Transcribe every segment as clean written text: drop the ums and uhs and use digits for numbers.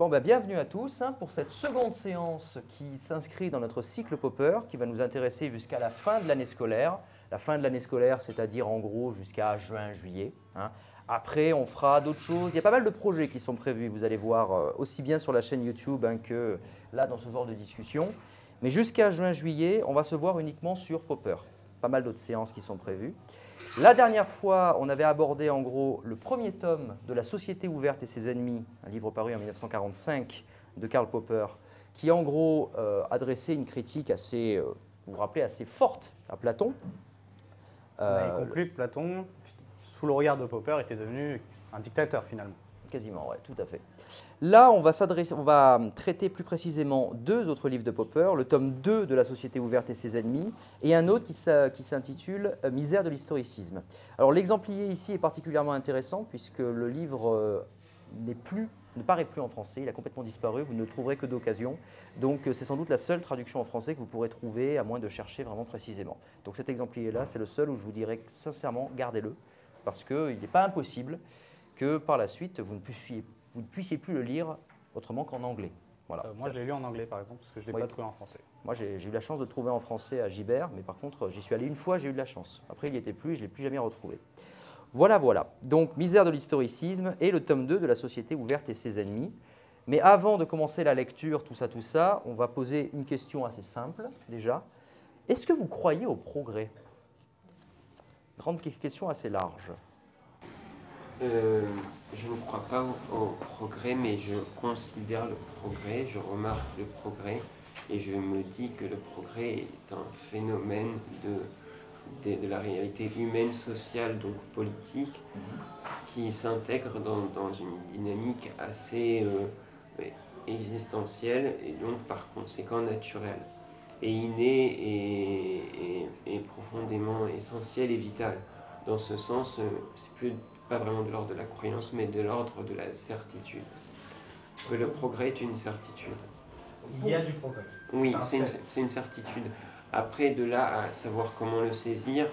Bon, bienvenue à tous pour cette seconde séance qui s'inscrit dans notre cycle Popper qui va nous intéresser jusqu'à la fin de l'année scolaire. La fin de l'année scolaire, c'est-à-dire en gros jusqu'à juin, juillet. Après, on fera d'autres choses. Il y a pas mal de projets qui sont prévus, vous allez voir, aussi bien sur la chaîne YouTube que là dans ce genre de discussion. Mais jusqu'à juin, juillet, on va se voir uniquement sur Popper. Pas mal d'autres séances qui sont prévues. La dernière fois, on avait abordé en gros le premier tome de La Société ouverte et ses ennemis, un livre paru en 1945 de Karl Popper, qui en gros adressait une critique assez, vous vous rappelez, assez forte à Platon. On avait conclu que Platon, sous le regard de Popper, était devenu un dictateur finalement. Quasiment, oui, tout à fait. Là, on va traiter plus précisément deux autres livres de Popper, le tome 2 de La Société ouverte et ses ennemis, et un autre qui s'intitule Misère de l'historicisme. Alors l'exemplier ici est particulièrement intéressant puisque le livre ne paraît plus en français, il a complètement disparu, vous ne le trouverez que d'occasion. Donc c'est sans doute la seule traduction en français que vous pourrez trouver, à moins de chercher vraiment précisément. Donc cet exemplier-là, c'est le seul où je vous dirais sincèrement, gardez-le, parce qu'il n'est pas impossible que par la suite, vous ne puissiez plus le lire autrement qu'en anglais. Voilà. Moi, je l'ai lu en anglais, par exemple, parce que je ne l'ai pas trouvé en français. Moi, j'ai eu la chance de le trouver en français à Gibert, mais par contre, j'y suis allé une fois, j'ai eu de la chance. Après, il n'y était plus, je ne l'ai plus jamais retrouvé. Voilà, voilà. Donc, Misère de l'historicisme et le tome 2 de La Société ouverte et ses ennemis. Mais avant de commencer la lecture, tout ça, on va poser une question assez simple, déjà. Est-ce que vous croyez au progrès? Grande question assez large. Je ne crois pas au progrès, mais je considère le progrès, je remarque le progrès et je me dis que le progrès est un phénomène de la réalité humaine, sociale, donc politique, qui s'intègre dans une dynamique assez existentielle et donc par conséquent naturelle, et innée et profondément essentielle et vitale. Dans ce sens, c'est plus pas vraiment de l'ordre de la croyance, mais de l'ordre de la certitude. Que le progrès est une certitude. Il y a du progrès. Oui, c'est une certitude. Après, de là à savoir comment le saisir,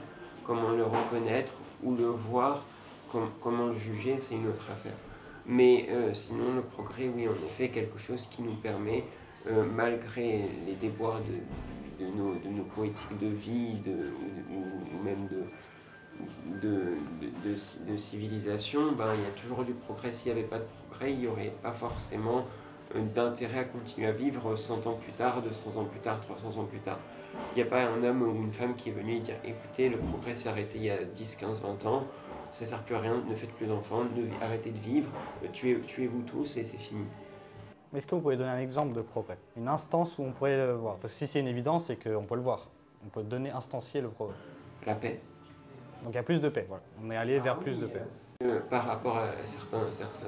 comment le reconnaître ou le voir, comment le juger, c'est une autre affaire. Mais sinon, le progrès, oui, en effet, quelque chose qui nous permet, malgré les déboires de nos politiques de vie ou même de civilisation, il y a toujours du progrès. S'il n'y avait pas de progrès, il n'y aurait pas forcément d'intérêt à continuer à vivre 100 ans plus tard, 200 ans plus tard, 300 ans plus tard. Il n'y a pas un homme ou une femme qui est venu dire écoutez, le progrès s'est arrêté il y a 10, 15, 20 ans, ça ne sert plus à rien, ne faites plus d'enfants, arrêtez de vivre, tuez-vous tous et c'est fini. Est-ce que vous pouvez donner un exemple de progrès? Une instance où on pourrait le voir? Parce que si c'est une évidence, c'est qu'on peut le voir. On peut donner, instancier le progrès. La paix. Donc il y a plus de paix, voilà. On est allé vers plus de paix. Par rapport à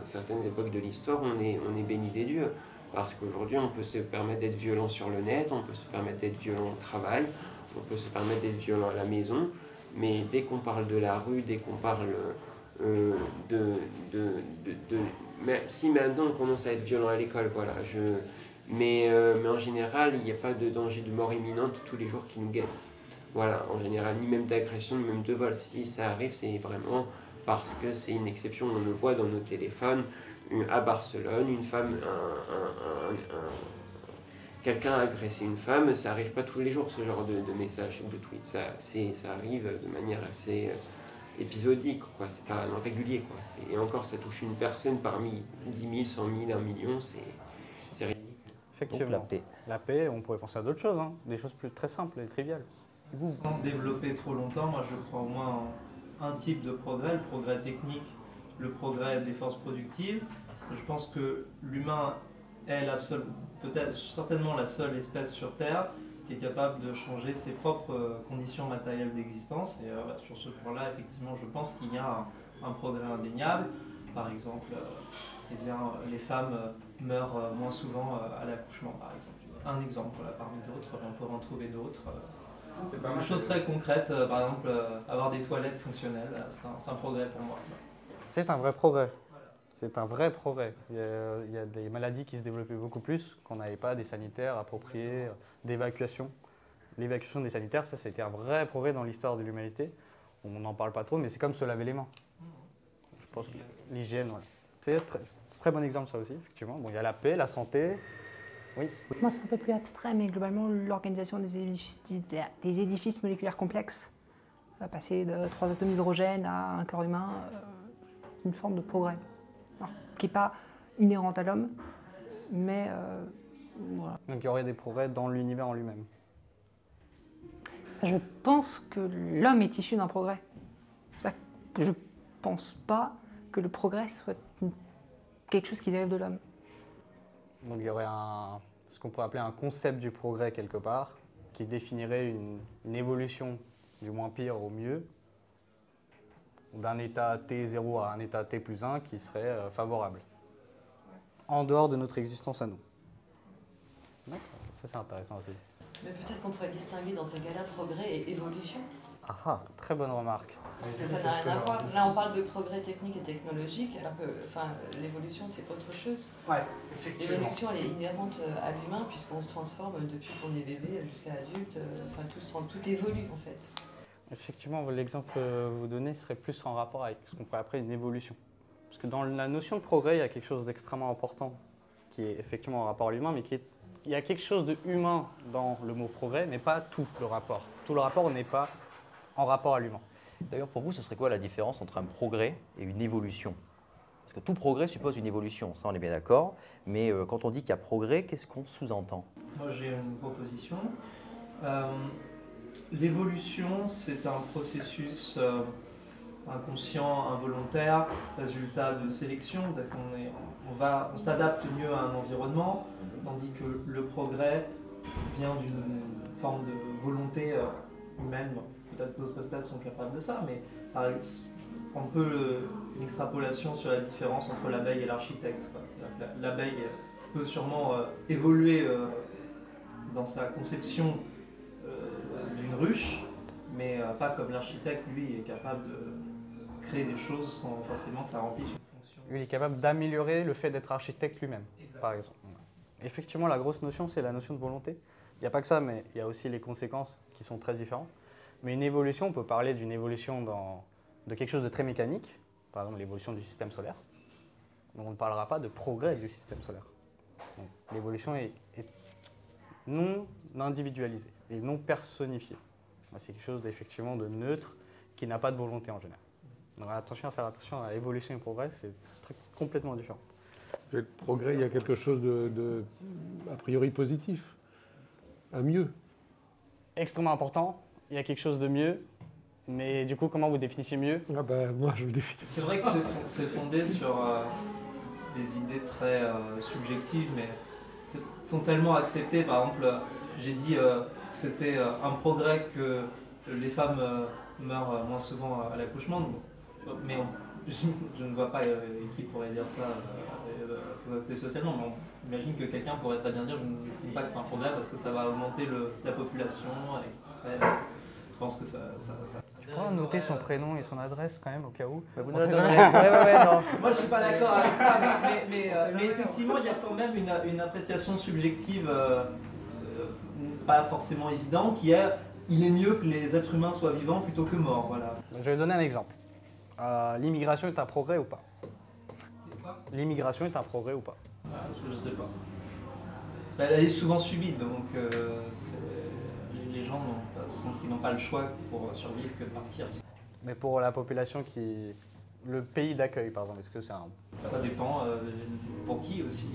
certaines époques de l'histoire, on est béni des dieux. Parce qu'aujourd'hui, on peut se permettre d'être violent sur le net, on peut se permettre d'être violent au travail, on peut se permettre d'être violent à la maison. Mais dès qu'on parle de la rue, dès qu'on parle mais si maintenant on commence à être violent à l'école, voilà. Mais en général, il n'y a pas de danger de mort imminente tous les jours qui nous guettent. Voilà, en général, ni même d'agression, ni même de vol. Si ça arrive, c'est vraiment parce que c'est une exception. On le voit dans nos téléphones. À Barcelone, une femme, quelqu'un a agressé une femme, ça n'arrive pas tous les jours, ce genre de message, de tweet. Ça arrive de manière assez épisodique, quoi. C'est pas régulier, quoi. Et encore, ça touche une personne parmi 10 000, 100 000, 1 million, c'est ridicule. Effectivement. Donc, la paix. La paix, on pourrait penser à d'autres choses, des choses plus très simples et triviales. Sans développer trop longtemps, moi je crois au moins en un type de progrès, le progrès technique, le progrès des forces productives. Je pense que l'humain est peut-être certainement la seule espèce sur Terre qui est capable de changer ses propres conditions matérielles d'existence. Et sur ce point-là, effectivement, je pense qu'il y a un progrès indéniable. Par exemple, les femmes meurent moins souvent à l'accouchement, par exemple. Un exemple parmi d'autres, on peut en trouver d'autres. Des choses très concrètes, par exemple, avoir des toilettes fonctionnelles, c'est un progrès pour moi. C'est un vrai progrès. C'est un vrai progrès. Il y a des maladies qui se développaient beaucoup plus, qu'on n'avait pas des sanitaires appropriés, d'évacuation. L'évacuation des sanitaires, ça c'était un vrai progrès dans l'histoire de l'humanité. On n'en parle pas trop, mais c'est comme se laver les mains. Je pense que l'hygiène, voilà. C'est un très bon exemple ça aussi, effectivement. Bon, il y a la paix, la santé. Oui. Moi, c'est un peu plus abstrait, mais globalement, l'organisation des édifices moléculaires complexes, passer de 3 atomes d'hydrogène à un corps humain, une forme de progrès, alors, qui n'est pas inhérente à l'homme, mais voilà. Donc il y aurait des progrès dans l'univers en lui-même. Je pense que l'homme est issu d'un progrès. Je ne pense pas que le progrès soit quelque chose qui dérive de l'homme. Donc il y aurait ce qu'on pourrait appeler un concept du progrès quelque part, qui définirait une évolution du moins pire au mieux, d'un état T0 à un état T plus 1 qui serait favorable, en dehors de notre existence à nous. D'accord, ça c'est intéressant aussi. Mais peut-être qu'on pourrait distinguer dans ce cas-là progrès et évolution. Ah ah. Très bonne remarque. Parce que ça n'a rien à voir. Là, on parle de progrès technique et technologique, alors que l'évolution, c'est autre chose. Ouais, effectivement. L'évolution, elle est inhérente à l'humain, puisqu'on se transforme depuis qu'on est bébé jusqu'à adulte. Tout évolue, en fait. Effectivement, l'exemple que vous donnez serait plus en rapport avec ce qu'on pourrait appeler une évolution. Parce que dans la notion de progrès, il y a quelque chose d'extrêmement important, qui est effectivement en rapport à l'humain, mais il y a quelque chose de humain dans le mot progrès, mais pas tout le rapport. Tout le rapport n'est pas en rapport à l'humain. D'ailleurs, pour vous, ce serait quoi la différence entre un progrès et une évolution? Parce que tout progrès suppose une évolution, ça on est bien d'accord. Mais quand on dit qu'il y a progrès, qu'est-ce qu'on sous-entend? Moi j'ai une proposition. L'évolution, c'est un processus inconscient, involontaire, résultat de sélection. On s'adapte mieux à un environnement, tandis que le progrès vient d'une forme de volonté humaine. Peut-être d'autres espèces sont capables de ça, mais on peut une extrapolation sur la différence entre l'abeille et l'architecte. L'abeille peut sûrement évoluer dans sa conception d'une ruche, mais pas comme l'architecte, lui, est capable de créer des choses sans forcément que ça remplisse une fonction. Lui, il est capable d'améliorer le fait d'être architecte lui-même, par exemple. Effectivement, la grosse notion, c'est la notion de volonté. Il n'y a pas que ça, mais il y a aussi les conséquences qui sont très différentes. Mais une évolution, on peut parler d'une évolution de quelque chose de très mécanique, par exemple l'évolution du système solaire. Donc on ne parlera pas de progrès du système solaire. L'évolution est non individualisée et non personnifiée. C'est quelque chose d'effectivement de neutre qui n'a pas de volonté en général. Donc faire attention à évolution et progrès, c'est un truc complètement différent. Le progrès, il y a quelque chose de a priori positif, un mieux. Extrêmement important, il y a quelque chose de mieux, mais du coup, comment vous définissez mieux? Ah ben, moi, je le définis. C'est vrai que c'est fondé sur des idées très subjectives, mais sont tellement acceptées. Par exemple, j'ai dit que c'était un progrès que les femmes meurent moins souvent à l'accouchement, mais je ne vois pas qui pourrait dire ça socialement, mais on imagine que quelqu'un pourrait très bien dire je n'estime pas que c'est un progrès parce que ça va augmenter la population et je pense que ça Tu pourras noter son prénom et son adresse quand même au cas où. Vous nous la donnerez. Ouais, non. Moi je suis pas d'accord avec ça, mais effectivement il y a quand même une appréciation subjective pas forcément évidente qui est il est mieux que les êtres humains soient vivants plutôt que morts. Voilà. Je vais donner un exemple. L'immigration est un progrès ou pas? L'immigration est un progrès ou pas? Je sais pas. Elle est souvent subie, donc les gens qui n'ont pas le choix pour survivre que de partir. Mais pour la population le pays d'accueil, par exemple, est-ce que c'est un... Ça dépend pour qui aussi.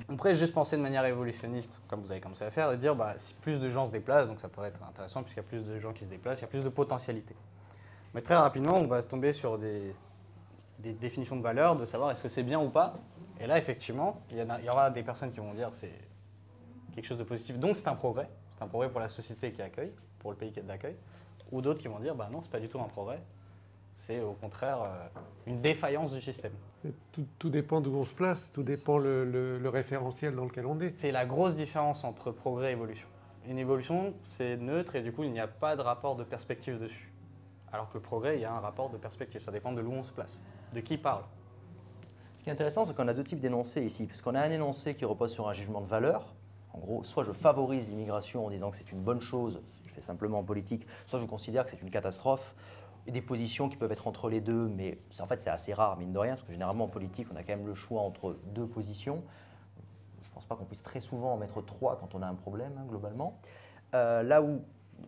On pourrait juste penser de manière évolutionniste, comme vous avez commencé à faire, et dire si plus de gens se déplacent, donc ça pourrait être intéressant puisqu'il y a plus de gens qui se déplacent, il y a plus de potentialité. Mais très rapidement, on va tomber sur des définitions de valeur, de savoir est-ce que c'est bien ou pas. Et là, effectivement, il y aura des personnes qui vont dire c'est quelque chose de positif, donc c'est un progrès pour la société qui accueille, pour le pays d'accueil, ou d'autres qui vont dire non, c'est pas du tout un progrès, c'est au contraire une défaillance du système. Tout dépend d'où on se place, tout dépend le référentiel dans lequel on est. C'est la grosse différence entre progrès et évolution. Une évolution, c'est neutre et du coup, il n'y a pas de rapport de perspective dessus. Alors que le progrès, il y a un rapport de perspective, ça dépend de où on se place, de qui parle. Ce qui est intéressant, c'est qu'on a deux types d'énoncés ici, puisqu'on a un énoncé qui repose sur un jugement de valeur. En gros, soit je favorise l'immigration en disant que c'est une bonne chose, je fais simplement en politique, soit je considère que c'est une catastrophe. des positions qui peuvent être entre les deux, mais en fait c'est assez rare, mine de rien, parce que généralement en politique, on a quand même le choix entre deux positions. Je ne pense pas qu'on puisse très souvent en mettre trois quand on a un problème, hein, globalement. Là où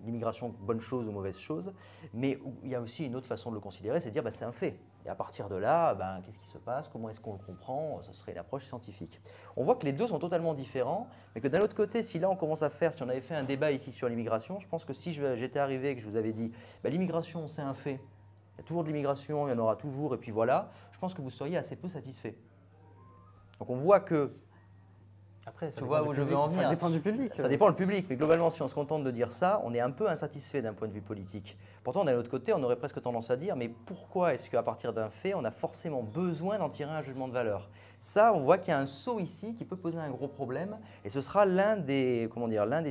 l'immigration, bonne chose ou mauvaise chose, mais où il y a aussi une autre façon de le considérer, c'est de dire c'est un fait. Et à partir de là, qu'est-ce qui se passe? Comment est-ce qu'on le comprend? Ce serait une approche scientifique. On voit que les deux sont totalement différents, mais que d'un autre côté, si là on commence à faire, si on avait fait un débat ici sur l'immigration, je pense que si j'étais arrivé et que je vous avais dit l'immigration c'est un fait, il y a toujours de l'immigration, il y en aura toujours, et puis voilà, je pense que vous seriez assez peu satisfait. Donc on voit que Après, ça tu vois où je veux en venir. Ça dépend du public. Ça dépend du public, mais globalement, si on se contente de dire ça, on est un peu insatisfait d'un point de vue politique. Pourtant, d'un autre côté, on aurait presque tendance à dire, mais pourquoi est-ce qu'à partir d'un fait, on a forcément besoin d'en tirer un jugement de valeur? Ça, on voit qu'il y a un saut ici qui peut poser un gros problème, et ce sera l'un des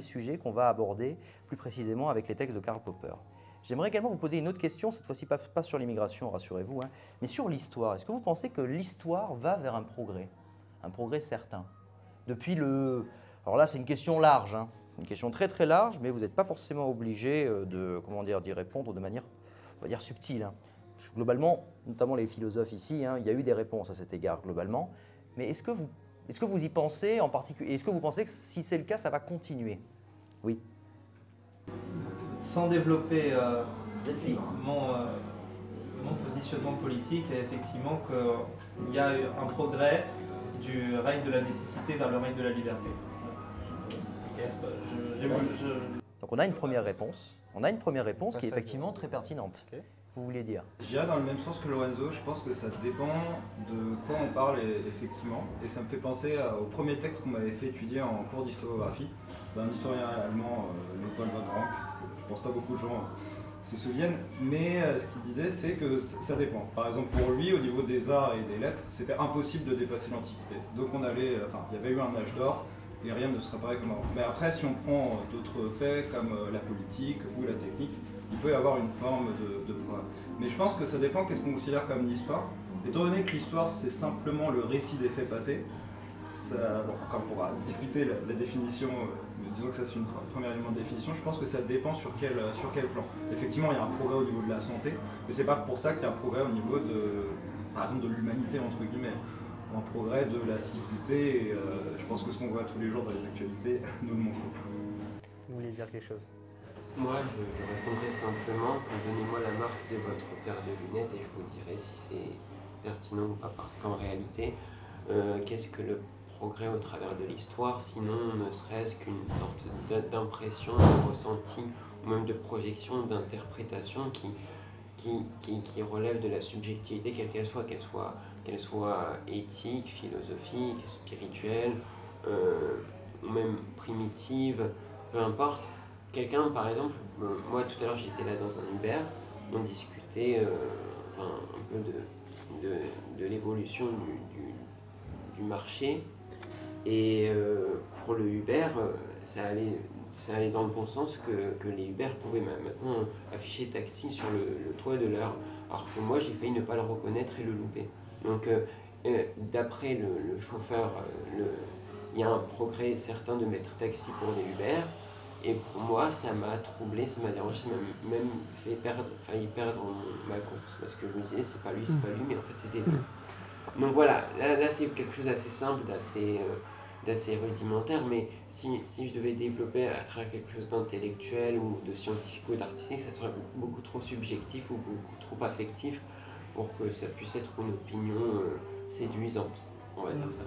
sujets qu'on va aborder plus précisément avec les textes de Karl Popper. J'aimerais également vous poser une autre question, cette fois-ci pas sur l'immigration, rassurez-vous, hein, mais sur l'histoire. Est-ce que vous pensez que l'histoire va vers un progrès certain? Depuis le... Alors là, c'est une question large, hein. Une question très très large, mais vous n'êtes pas forcément obligé d'y répondre de manière, on va dire, subtile. Hein. Parce que globalement, notamment les philosophes ici, hein, il y a eu des réponses à cet égard globalement. Mais est-ce que vous y pensez en particulier? Est-ce que vous pensez que si c'est le cas, ça va continuer? Oui. Sans développer mon positionnement politique, est effectivement qu'il y a eu un progrès du règne de la nécessité vers le règne de la liberté. Donc on a une première réponse. On a une première réponse qui est effectivement très pertinente. Okay. Vous voulez dire? J'irai dans le même sens que Lorenzo, je pense que ça dépend de quoi on parle effectivement. Et ça me fait penser au premier texte qu'on m'avait fait étudier en cours d'historiographie d'un historien allemand, Leopold von Ranke. Je pense pas beaucoup de gens se souviennent, mais ce qu'il disait, c'est que ça dépend. Par exemple, pour lui, au niveau des arts et des lettres, c'était impossible de dépasser l'Antiquité. Donc il y avait eu un âge d'or, et rien ne serait pareil comme avant. Mais après, si on prend d'autres faits, comme la politique ou la technique, il peut y avoir une forme de progrès. Mais je pense que ça dépend qu'est-ce qu'on considère comme l'histoire. Étant donné que l'histoire, c'est simplement le récit des faits passés, quand on pourra discuter la définition, disons que ça c'est un premier élément de définition, je pense que ça dépend sur quel plan. Effectivement, il y a un progrès au niveau de la santé, mais c'est pas pour ça qu'il y a un progrès au niveau par exemple, de l'humanité, entre guillemets, un progrès de la civilité, et je pense que ce qu'on voit tous les jours dans les actualités nous le montre. Vous vouliez dire quelque chose? Moi, je répondrai simplement que donnez-moi la marque de votre paire de lunettes et je vous dirai si c'est pertinent ou pas, parce qu'en réalité, qu'est-ce que le progrès au travers de l'histoire, sinon ne serait-ce qu'une sorte d'impression, de ressenti, ou même de projection, d'interprétation qui relève de la subjectivité, quelle qu'elle soit éthique, philosophique, spirituelle, ou même primitive, peu importe. Quelqu'un, par exemple, moi tout à l'heure j'étais là dans un Uber, on discutait un peu de l'évolution du marché, et pour le Uber, ça allait dans le bon sens que les Uber pouvaient maintenant afficher taxi sur le toit de leur... Alors que moi j'ai failli ne pas le reconnaître et le louper. Donc d'après le chauffeur, il y a un progrès certain de mettre taxi pour les Uber. Et pour moi, ça m'a troublé, ça m'a dérangé, ça m'a même failli perdre ma course. Parce que je me disais, c'est pas lui, mais en fait c'était lui. Donc voilà, là c'est quelque chose d'assez simple, d'assez rudimentaire, mais si je devais développer à travers quelque chose d'intellectuel ou de scientifique ou d'artistique, ça serait beaucoup trop subjectif ou beaucoup trop affectif pour que ça puisse être une opinion séduisante, on va dire ça.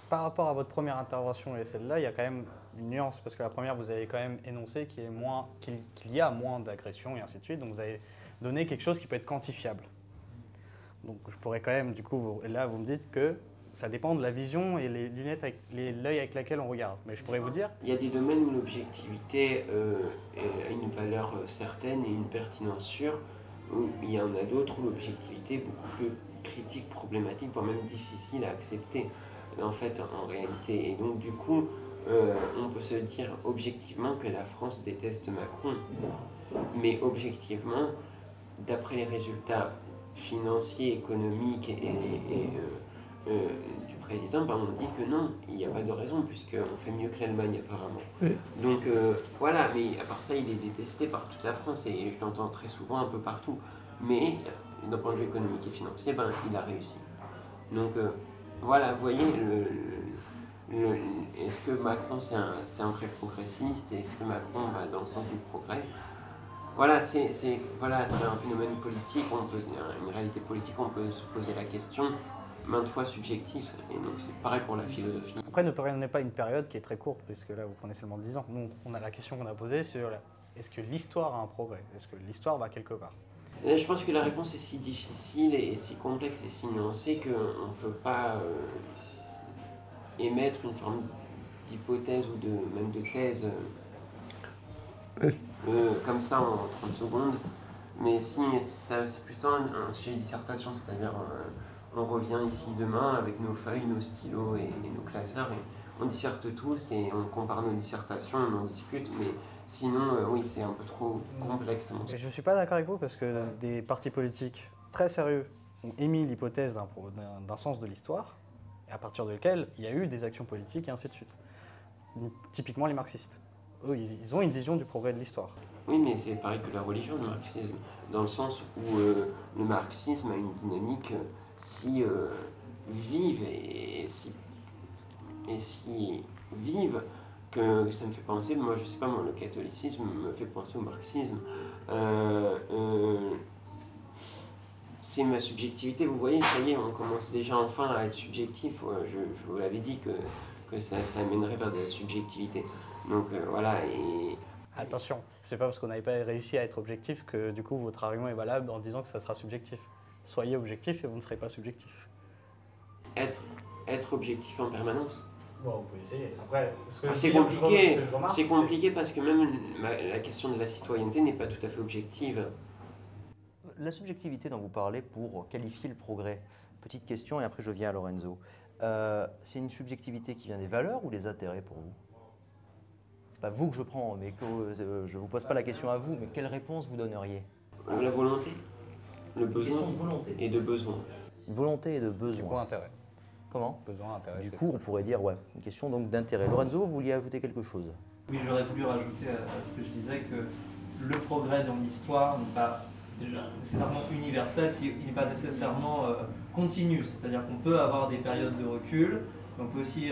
Par rapport à votre première intervention et celle-là, il y a quand même une nuance, parce que la première, vous avez quand même énoncé qu'il y a moins d'agressions et ainsi de suite, donc vous avez donné quelque chose qui peut être quantifiable. Donc je pourrais quand même, du coup, là vous me dites que ça dépend de la vision et les lunettes, l'œil avec laquelle on regarde. Mais je pourrais vous dire... Il y a des domaines où l'objectivité a une valeur certaine et une pertinence sûre. Il y en a d'autres où l'objectivité est beaucoup plus critique, problématique, voire même difficile à accepter, en fait, en réalité. Et donc du coup, on peut se dire objectivement que la France déteste Macron. Mais objectivement, d'après les résultats financiers, économiques et du président, on dit que non, il n'y a pas de raison, puisqu'on fait mieux que l'Allemagne apparemment. Oui. Donc voilà, mais à part ça, il est détesté par toute la France, et je l'entends très souvent un peu partout. mais d'un point de vue économique et financier, ben, il a réussi. Donc voilà, vous voyez, est-ce que Macron c'est un vrai progressiste, et est-ce que Macron va dans le sens du progrès? Voilà, voilà, à travers un phénomène politique, une réalité politique, on peut se poser la question, maintes fois subjectif, et donc c'est pareil pour la philosophie. Après, ne prenez pas une période qui est très courte, puisque là, vous prenez seulement 10 ans. Nous, on a la question qu'on a posée sur est-ce que l'histoire a un progrès? Est-ce que l'histoire va quelque part? Et je pense que la réponse est si difficile et si complexe et si nuancée qu'on ne peut pas émettre une forme d'hypothèse ou même de thèse comme ça en 30 secondes. Mais si, c'est plutôt un sujet de dissertation, c'est-à-dire on revient ici demain avec nos feuilles, nos stylos et nos classeurs et on disserte tous et on compare nos dissertations, on en discute, mais sinon, oui, c'est un peu trop complexe. Et je ne suis pas d'accord avec vous parce que des partis politiques très sérieux ont émis l'hypothèse d'un sens de l'histoire, et à partir de lequel il y a eu des actions politiques et ainsi de suite. Typiquement les marxistes. Eux, ils ont une vision du progrès de l'histoire. Oui, mais c'est pareil que la religion, le marxisme, dans le sens où le marxisme a une dynamique si vive et si vive que ça me fait penser, moi je sais pas, moi, le catholicisme me fait penser au marxisme. C'est ma subjectivité, vous voyez, ça y est, on commence déjà enfin à être subjectif. Je vous l'avais dit que ça amènerait vers de la subjectivité. Donc voilà, et... Attention, c'est pas parce qu'on n'avait pas réussi à être objectif que du coup votre argument est valable en disant que ça sera subjectif. Soyez objectif et vous ne serez pas subjectif. Être objectif en permanence. Bon, on peut essayer. Après, c'est compliqué. C'est compliqué parce que même la question de la citoyenneté n'est pas tout à fait objective. La subjectivité dont vous parlez pour qualifier le progrès, petite question et après je viens à Lorenzo. C'est une subjectivité qui vient des valeurs ou des intérêts pour vous? C'est pas vous que je prends, mais je ne vous pose pas la question à vous, mais quelle réponse vous donneriez? La volonté, le besoin Question de volonté. Et de besoin. Une volonté et de besoin. Du coup, intérêt. Comment? Besoin, intérêt. Du coup, on pourrait dire, ouais, une question donc d'intérêt. Lorenzo, vous vouliez ajouter quelque chose? Oui, j'aurais voulu rajouter à ce que je disais que le progrès dans l'histoire n'est pas déjà nécessairement universel, puis il n'est pas nécessairement continu. C'est-à-dire qu'on peut avoir des périodes de recul, mais on peut aussi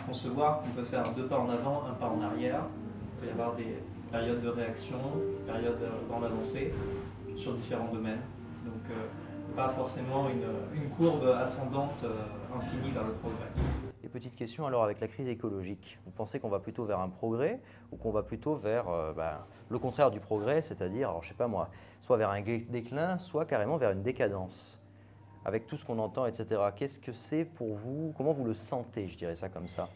concevoir qu'on peut faire 2 pas en avant, 1 pas en arrière. Il peut y avoir des périodes de réaction, périodes en avancée sur différents domaines. Donc pas forcément une courbe ascendante infinie vers le progrès. Et petite question alors avec la crise écologique, vous pensez qu'on va plutôt vers un progrès ou qu'on va plutôt vers le contraire du progrès, c'est-à-dire, alors je sais pas moi, soit vers un déclin, soit carrément vers une décadence? Avec tout ce qu'on entend, etc. Qu'est-ce que c'est pour vous? Comment vous le sentez, je dirais ça comme ça,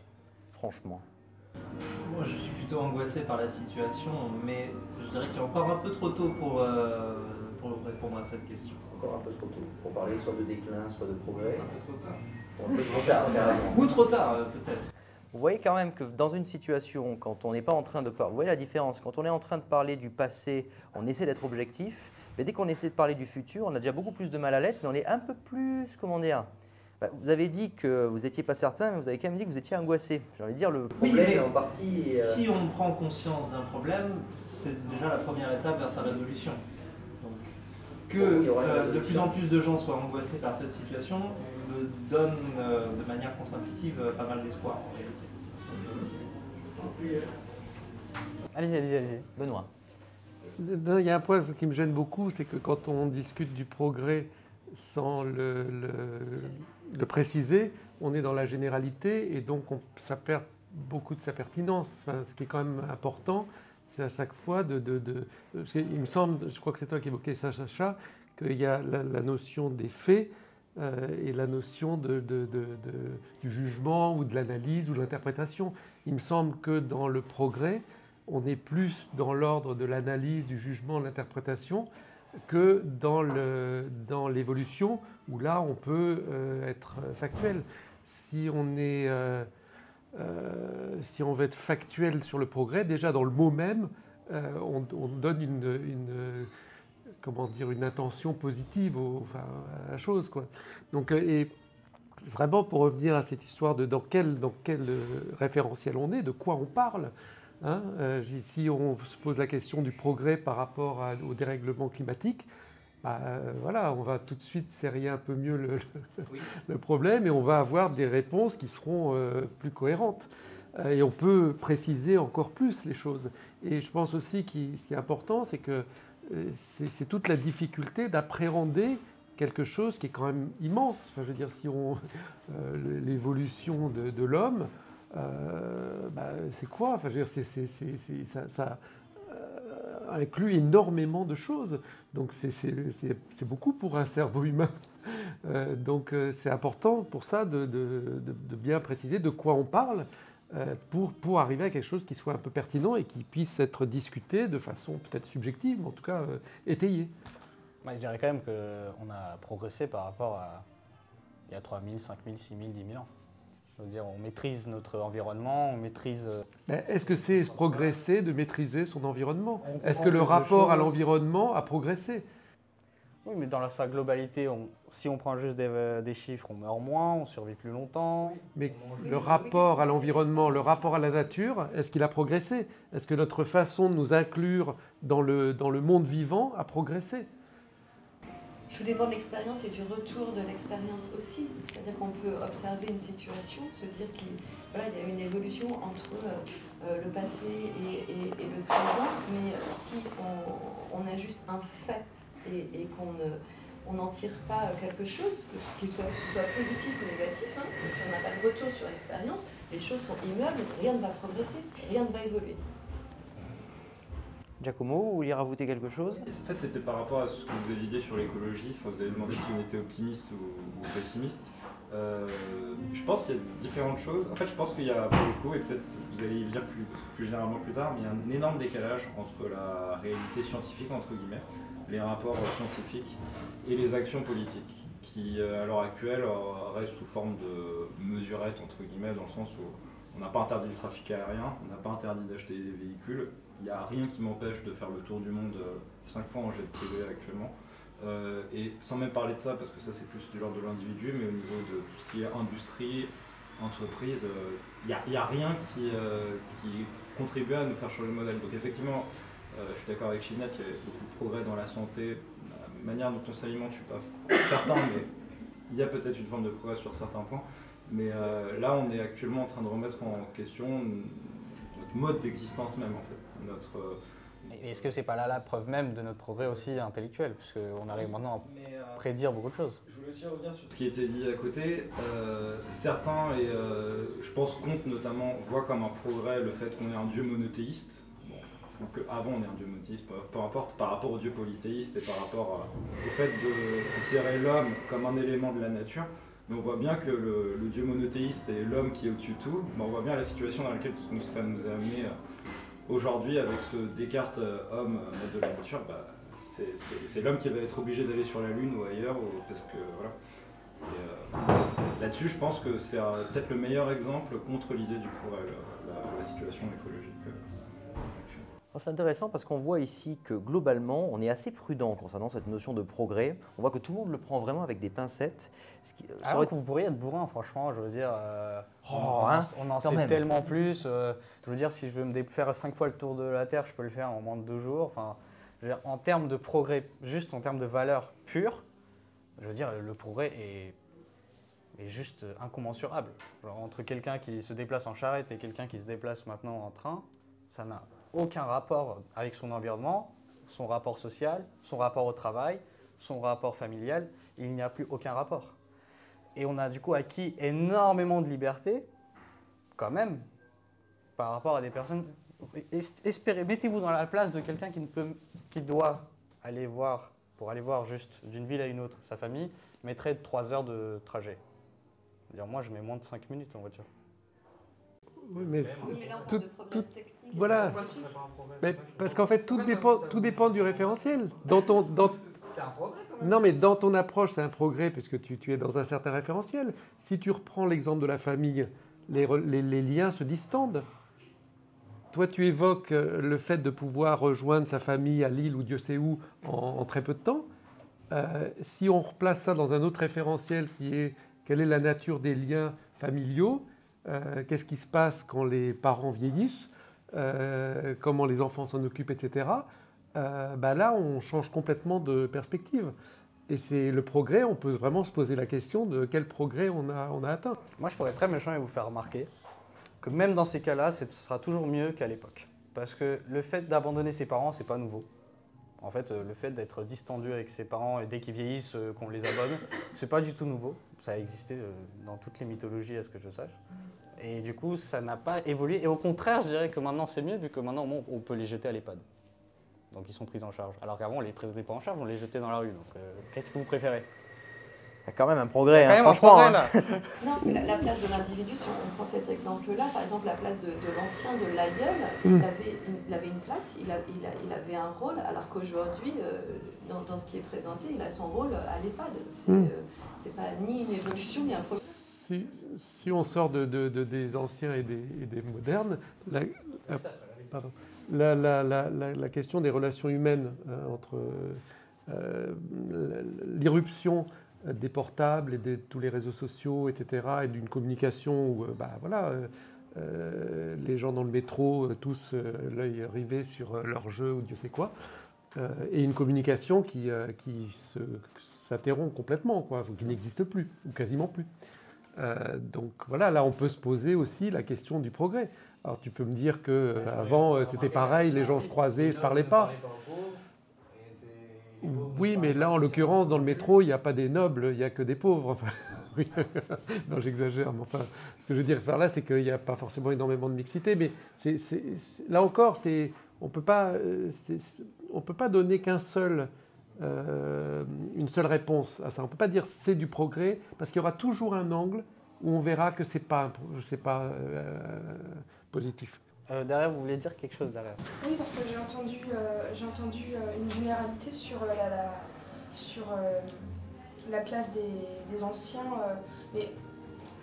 franchement? Moi, je suis plutôt angoissé par la situation, mais je dirais qu'il est encore un peu trop tôt pour répondre à cette question. Encore un peu trop tôt pour parler soit de déclin, soit de progrès. Un peu trop tard. Un peu trop tard, carrément. Ou trop tard, peut-être. Vous voyez quand même que dans une situation, quand on n'est pas en train de parler, vous voyez la différence, quand on est en train de parler du passé, on essaie d'être objectif, mais dès qu'on essaie de parler du futur, on a déjà beaucoup plus de mal à l'être, mais on est un peu plus, comment dire, vous avez dit que vous n'étiez pas certain, mais vous avez quand même dit que vous étiez angoissé. J'ai envie de dire, le problème est en partie... Si on prend conscience d'un problème, c'est déjà la première étape vers sa résolution. Donc, que de plus en plus de gens soient angoissés par cette situation me donne de manière contre-intuitive pas mal d'espoir en réalité. Allez-y. Benoît. Il y a un point qui me gêne beaucoup, c'est que quand on discute du progrès sans le préciser, on est dans la généralité et donc ça perd beaucoup de sa pertinence. Enfin, ce qui est quand même important, c'est à chaque fois il me semble, je crois que c'est toi qui évoquais ça, Sacha, qu'il y a la notion des faits et la notion du jugement ou de l'analyse ou de l'interprétation. Il me semble que dans le progrès, on est plus dans l'ordre de l'analyse, du jugement, de l'interprétation que dans l'évolution, où là, on peut être factuel. Si on veut être factuel sur le progrès, déjà dans le mot même, on donne une intention positive à la chose, quoi. Donc, et vraiment, pour revenir à cette histoire de dans quel référentiel on est, de quoi on parle, hein, si on se pose la question du progrès par rapport au dérèglement climatique, voilà, on va tout de suite serrer un peu mieux le problème et on va avoir des réponses qui seront plus cohérentes. Et on peut préciser encore plus les choses. Et je pense aussi que ce qui est important, c'est que c'est toute la difficulté d'appréhender quelque chose qui est quand même immense. Enfin, je veux dire, si l'évolution de l'homme, c'est quoi? Enfin, je veux dire, ça inclut énormément de choses. Donc c'est beaucoup pour un cerveau humain. Donc c'est important pour ça de bien préciser de quoi on parle pour arriver à quelque chose qui soit un peu pertinent et qui puisse être discuté de façon peut-être subjective, mais en tout cas étayée. Je dirais quand même qu'on a progressé par rapport à il y a 3000, 5000, 6000, 10 000 ans. Je veux dire, on maîtrise notre environnement, on maîtrise... Est-ce que c'est progresser de maîtriser son environnement? Est-ce que le rapport à l'environnement a progressé? Oui, mais dans sa globalité, si on prend juste des chiffres, on meurt moins, on survit plus longtemps. Mais le rapport à l'environnement, le rapport à la nature, est-ce qu'il a progressé? Est-ce que notre façon de nous inclure dans le monde vivant a progressé? Tout dépend de l'expérience et du retour de l'expérience aussi. C'est-à-dire qu'on peut observer une situation, se dire qu'il y a une évolution entre le passé et le présent, mais si on a juste un fait et qu'on n'en tire pas quelque chose, que ce soit positif ou négatif, si on n'a pas de retour sur l'expérience, les choses sont immuables, rien ne va progresser, rien ne va évoluer. Giacomo, vous vouliez rajouter quelque chose? En fait, c'était par rapport à ce que vous avez dit sur l'écologie. Enfin, vous avez demandé si on était optimiste ou pessimiste. Je pense qu'il y a différentes choses. En fait, je pense qu'il y a, pour le coup, et peut-être vous allez y venir plus généralement plus tard, mais il y a un énorme décalage entre la réalité scientifique, entre guillemets, les rapports scientifiques et les actions politiques, qui, à l'heure actuelle, restent sous forme de mesurettes, entre guillemets, dans le sens où on n'a pas interdit le trafic aérien, on n'a pas interdit d'acheter des véhicules. Il n'y a rien qui m'empêche de faire le tour du monde 5 fois en jet privé actuellement. Et sans même parler de ça, parce que ça c'est plus de l'ordre de l'individu, mais au niveau de tout ce qui est industrie, entreprise, il n'y a rien qui contribue à nous faire changer le modèle. Donc effectivement, je suis d'accord avec Shinat, il y a beaucoup de progrès dans la santé, la manière dont on s'alimente, je ne suis pas certain, mais il y a peut-être une forme de progrès sur certains points. Mais là, on est actuellement en train de remettre en question notre mode d'existence même, en fait. Est-ce que c'est pas là la preuve même de notre progrès aussi intellectuel, puisqu'on arrive maintenant à prédire beaucoup de choses? Je voulais aussi revenir sur ce qui était dit à côté. Certains, et je pense Comte notamment, voient comme un progrès le fait qu'on ait un dieu monothéiste, ou qu'avant on ait un dieu monothéiste, peu importe, par rapport au dieu polythéiste et par rapport au fait de considérer l'homme comme un élément de la nature. Mais on voit bien que le dieu monothéiste et l'homme qui est au-dessus de tout, on voit bien la situation dans laquelle ça nous a amené aujourd'hui avec ce Descartes homme maître de la nature. C'est l'homme qui va être obligé d'aller sur la Lune ou ailleurs, parce que voilà. Là-dessus, je pense que c'est peut-être le meilleur exemple contre l'idée du progrès, la situation écologique. C'est intéressant parce qu'on voit ici que globalement, on est assez prudent concernant cette notion de progrès. On voit que tout le monde le prend vraiment avec des pincettes. Alors que vous pourriez être bourrin, franchement, je veux dire, on en sait même tellement plus. Je veux dire, si je veux me faire 5 fois le tour de la Terre, je peux le faire en moins de 2 jours. Enfin, je veux dire, en termes de progrès, juste en termes de valeur pure, je veux dire, le progrès est juste incommensurable. Genre, entre quelqu'un qui se déplace en charrette et quelqu'un qui se déplace maintenant en train, ça n'a aucun rapport avec son environnement, son rapport social, son rapport au travail, son rapport familial. Il n'y a plus aucun rapport. Et on a du coup acquis énormément de liberté, quand même, par rapport à des personnes. Mettez-vous dans la place de quelqu'un qui doit aller voir, pour aller voir juste d'une ville à une autre, sa famille, mettrait 3 heures de trajet. C'est-à-dire, moi, je mets moins de 5 minutes en voiture. Oui, mais là, on parle de progrès technique. Voilà. Mais parce qu'en fait, tout dépend du référentiel. C'est un progrès quand même. Non, mais dans ton approche, c'est un progrès puisque tu es dans un certain référentiel. Si tu reprends l'exemple de la famille, les liens se distendent. Toi, tu évoques le fait de pouvoir rejoindre sa famille à Lille ou Dieu sait où en très peu de temps. Si on replace ça dans un autre référentiel qui est quelle est la nature des liens familiaux, qu'est-ce qui se passe quand les parents vieillissent, comment les enfants s'en occupent, etc. là, on change complètement de perspective. Et c'est le progrès, on peut vraiment se poser la question de quel progrès on a atteint. Moi, je pourrais être très méchant et vous faire remarquer que même dans ces cas-là, ce sera toujours mieux qu'à l'époque. Parce que le fait d'abandonner ses parents, c'est pas nouveau. En fait, le fait d'être distendu avec ses parents et dès qu'ils vieillissent, qu'on les abonne, c'est pas du tout nouveau. Ça a existé dans toutes les mythologies, à ce que je sache. Et du coup, ça n'a pas évolué. Et au contraire, je dirais que maintenant, c'est mieux, vu que maintenant, on peut les jeter à l'EHPAD. Donc, ils sont pris en charge. Alors qu'avant, on les prenait pas en charge, on les jetait dans la rue. Donc, qu'est-ce que vous préférez? Il y a quand même un progrès, Quand même franchement. un progrès, là. Non, parce que la place de l'individu, si on prend cet exemple-là, par exemple, la place de l'ancien, de l'aïeul, il avait une place, il avait un rôle, alors qu'aujourd'hui, dans ce qui est présenté, il a son rôle à l'EHPAD. C'est pas ni une évolution, ni un progrès. Si on sort des anciens et des modernes, la question des relations humaines entre l'irruption des portables et de tous les réseaux sociaux, etc., et d'une communication où les gens dans le métro, tous l'œil rivé sur leur jeu ou Dieu sait quoi, et une communication qui s'interrompt complètement, quoi, qui n'existe plus, ou quasiment plus. Donc voilà, là on peut se poser aussi la question du progrès. Alors tu peux me dire qu'avant c'était pareil, les gens se croisaient, ne se parlaient pas. Oui, mais là en l'occurrence dans le métro il n'y a pas des nobles, il n'y a que des pauvres. Enfin, oui. Non, j'exagère, mais enfin ce que je veux dire par là c'est qu'il n'y a pas forcément énormément de mixité, mais là encore on peut pas donner une seule réponse à ça. On ne peut pas dire c'est du progrès, parce qu'il y aura toujours un angle où on verra que c'est pas positif. Derrière, vous voulez dire quelque chose derrière? Oui, parce que j'ai entendu une généralité sur la place des anciens. Mais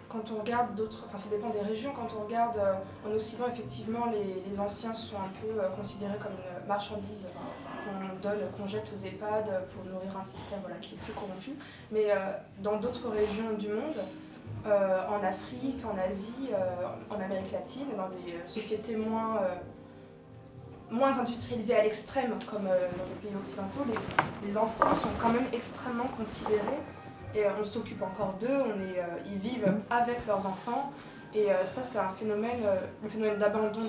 quand on regarde d'autres, enfin ça dépend des régions, quand on regarde en Occident, effectivement, les anciens sont un peu considérés comme une marchandise qu'on jette aux EHPAD pour nourrir un système qui est très corrompu. Mais dans d'autres régions du monde, en Afrique, en Asie, en Amérique latine, dans des sociétés moins industrialisées à l'extrême, comme dans les pays occidentaux, les anciens sont quand même extrêmement considérés. Et on s'occupe encore d'eux, ils vivent avec leurs enfants. Et ça, c'est un phénomène, le phénomène d'abandon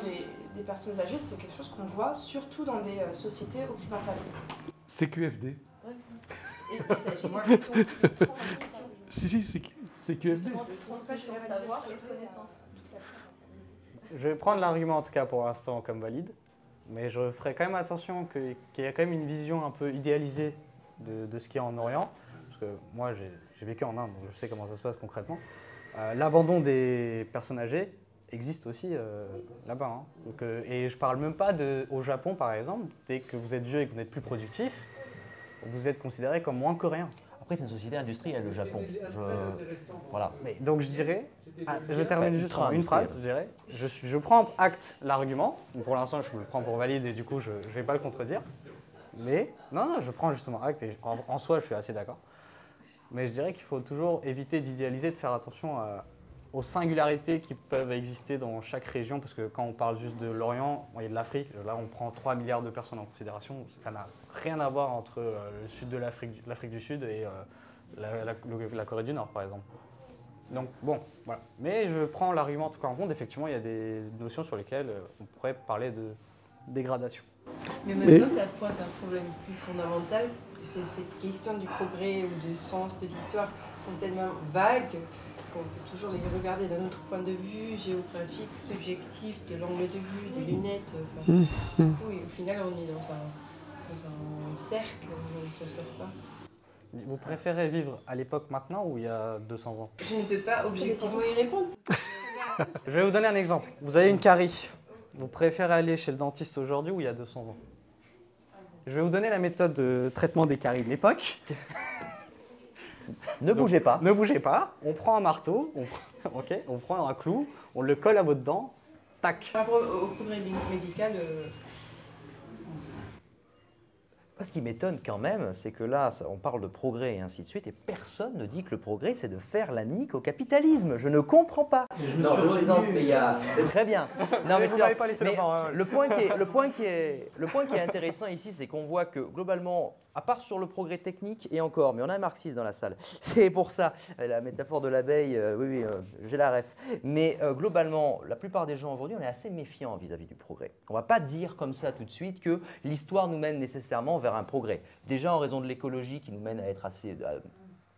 des personnes âgées, c'est quelque chose qu'on voit surtout dans des sociétés occidentales. CQFD. Ouais. Et il s'agit de transmission. Si, c'est QFD. De transmission de savoir et de connaissances. Je vais prendre l'argument en tout cas pour l'instant comme valide, mais je ferai quand même attention qu'il y a quand même une vision un peu idéalisée de ce qu'il y a en Orient, parce que moi j'ai vécu en Inde, donc je sais comment ça se passe concrètement. L'abandon des personnes âgées existe aussi là-bas. Hein. Donc, et je parle même pas au Japon par exemple, dès que vous êtes vieux et que vous n'êtes plus productif, vous êtes considéré comme moins que rien. Après, c'est une société industrielle, le Japon. Voilà. Mais donc je dirais, je termine juste en une phrase, je dirais, je prends acte l'argument, pour l'instant je me le prends pour valide et du coup je ne vais pas le contredire, mais non, je prends justement acte et en soi je suis assez d'accord. Mais je dirais qu'il faut toujours éviter d'idéaliser, de faire attention aux singularités qui peuvent exister dans chaque région, parce que quand on parle juste de l'Orient, il y a de l'Afrique, là on prend 3 milliards de personnes en considération, ça n'a rien à voir entre le sud de l'Afrique du Sud et la Corée du Nord par exemple. Donc bon, voilà. Mais je prends l'argument en tout cas en compte, effectivement il y a des notions sur lesquelles on pourrait parler de dégradation. Mais maintenant ça pointe un problème plus fondamental, c'est cette question du progrès ou du sens de l'histoire sont tellement vagues qu'on peut toujours les regarder d'un autre point de vue, géographique, subjectif, de l'angle de vue, des lunettes. Oui, au final, on est dans un cercle où on ne se sort pas. Vous préférez vivre à l'époque maintenant ou il y a 200 ans? Je ne peux pas objectivement y répondre. Je vais vous donner un exemple. Vous avez une carie. Vous préférez aller chez le dentiste aujourd'hui ou il y a 200 ans? Je vais vous donner la méthode de traitement des caries de l'époque. Ne bougez pas. Ne bougez pas. On prend un marteau, on prend un clou, on le colle à votre dent, tac. Par rapport au progrès médical, Moi, ce qui m'étonne quand même, c'est que là, on parle de progrès et ainsi de suite, et personne ne dit que le progrès, c'est de faire la nique au capitalisme. Je ne comprends pas. Non, je plaisante, mais il y a... Très bien. Non, mais vous m'avez pas laissé la parole. le point qui est intéressant ici, c'est qu'on voit que globalement, à part sur le progrès technique, et encore, mais on a un marxiste dans la salle. C'est pour ça, la métaphore de l'abeille, oui, j'ai la ref. Mais globalement, la plupart des gens aujourd'hui, on est assez méfiants vis-à-vis du progrès. On ne va pas dire comme ça tout de suite que l'histoire nous mène nécessairement vers un progrès. Déjà en raison de l'écologie qui nous mène à être assez...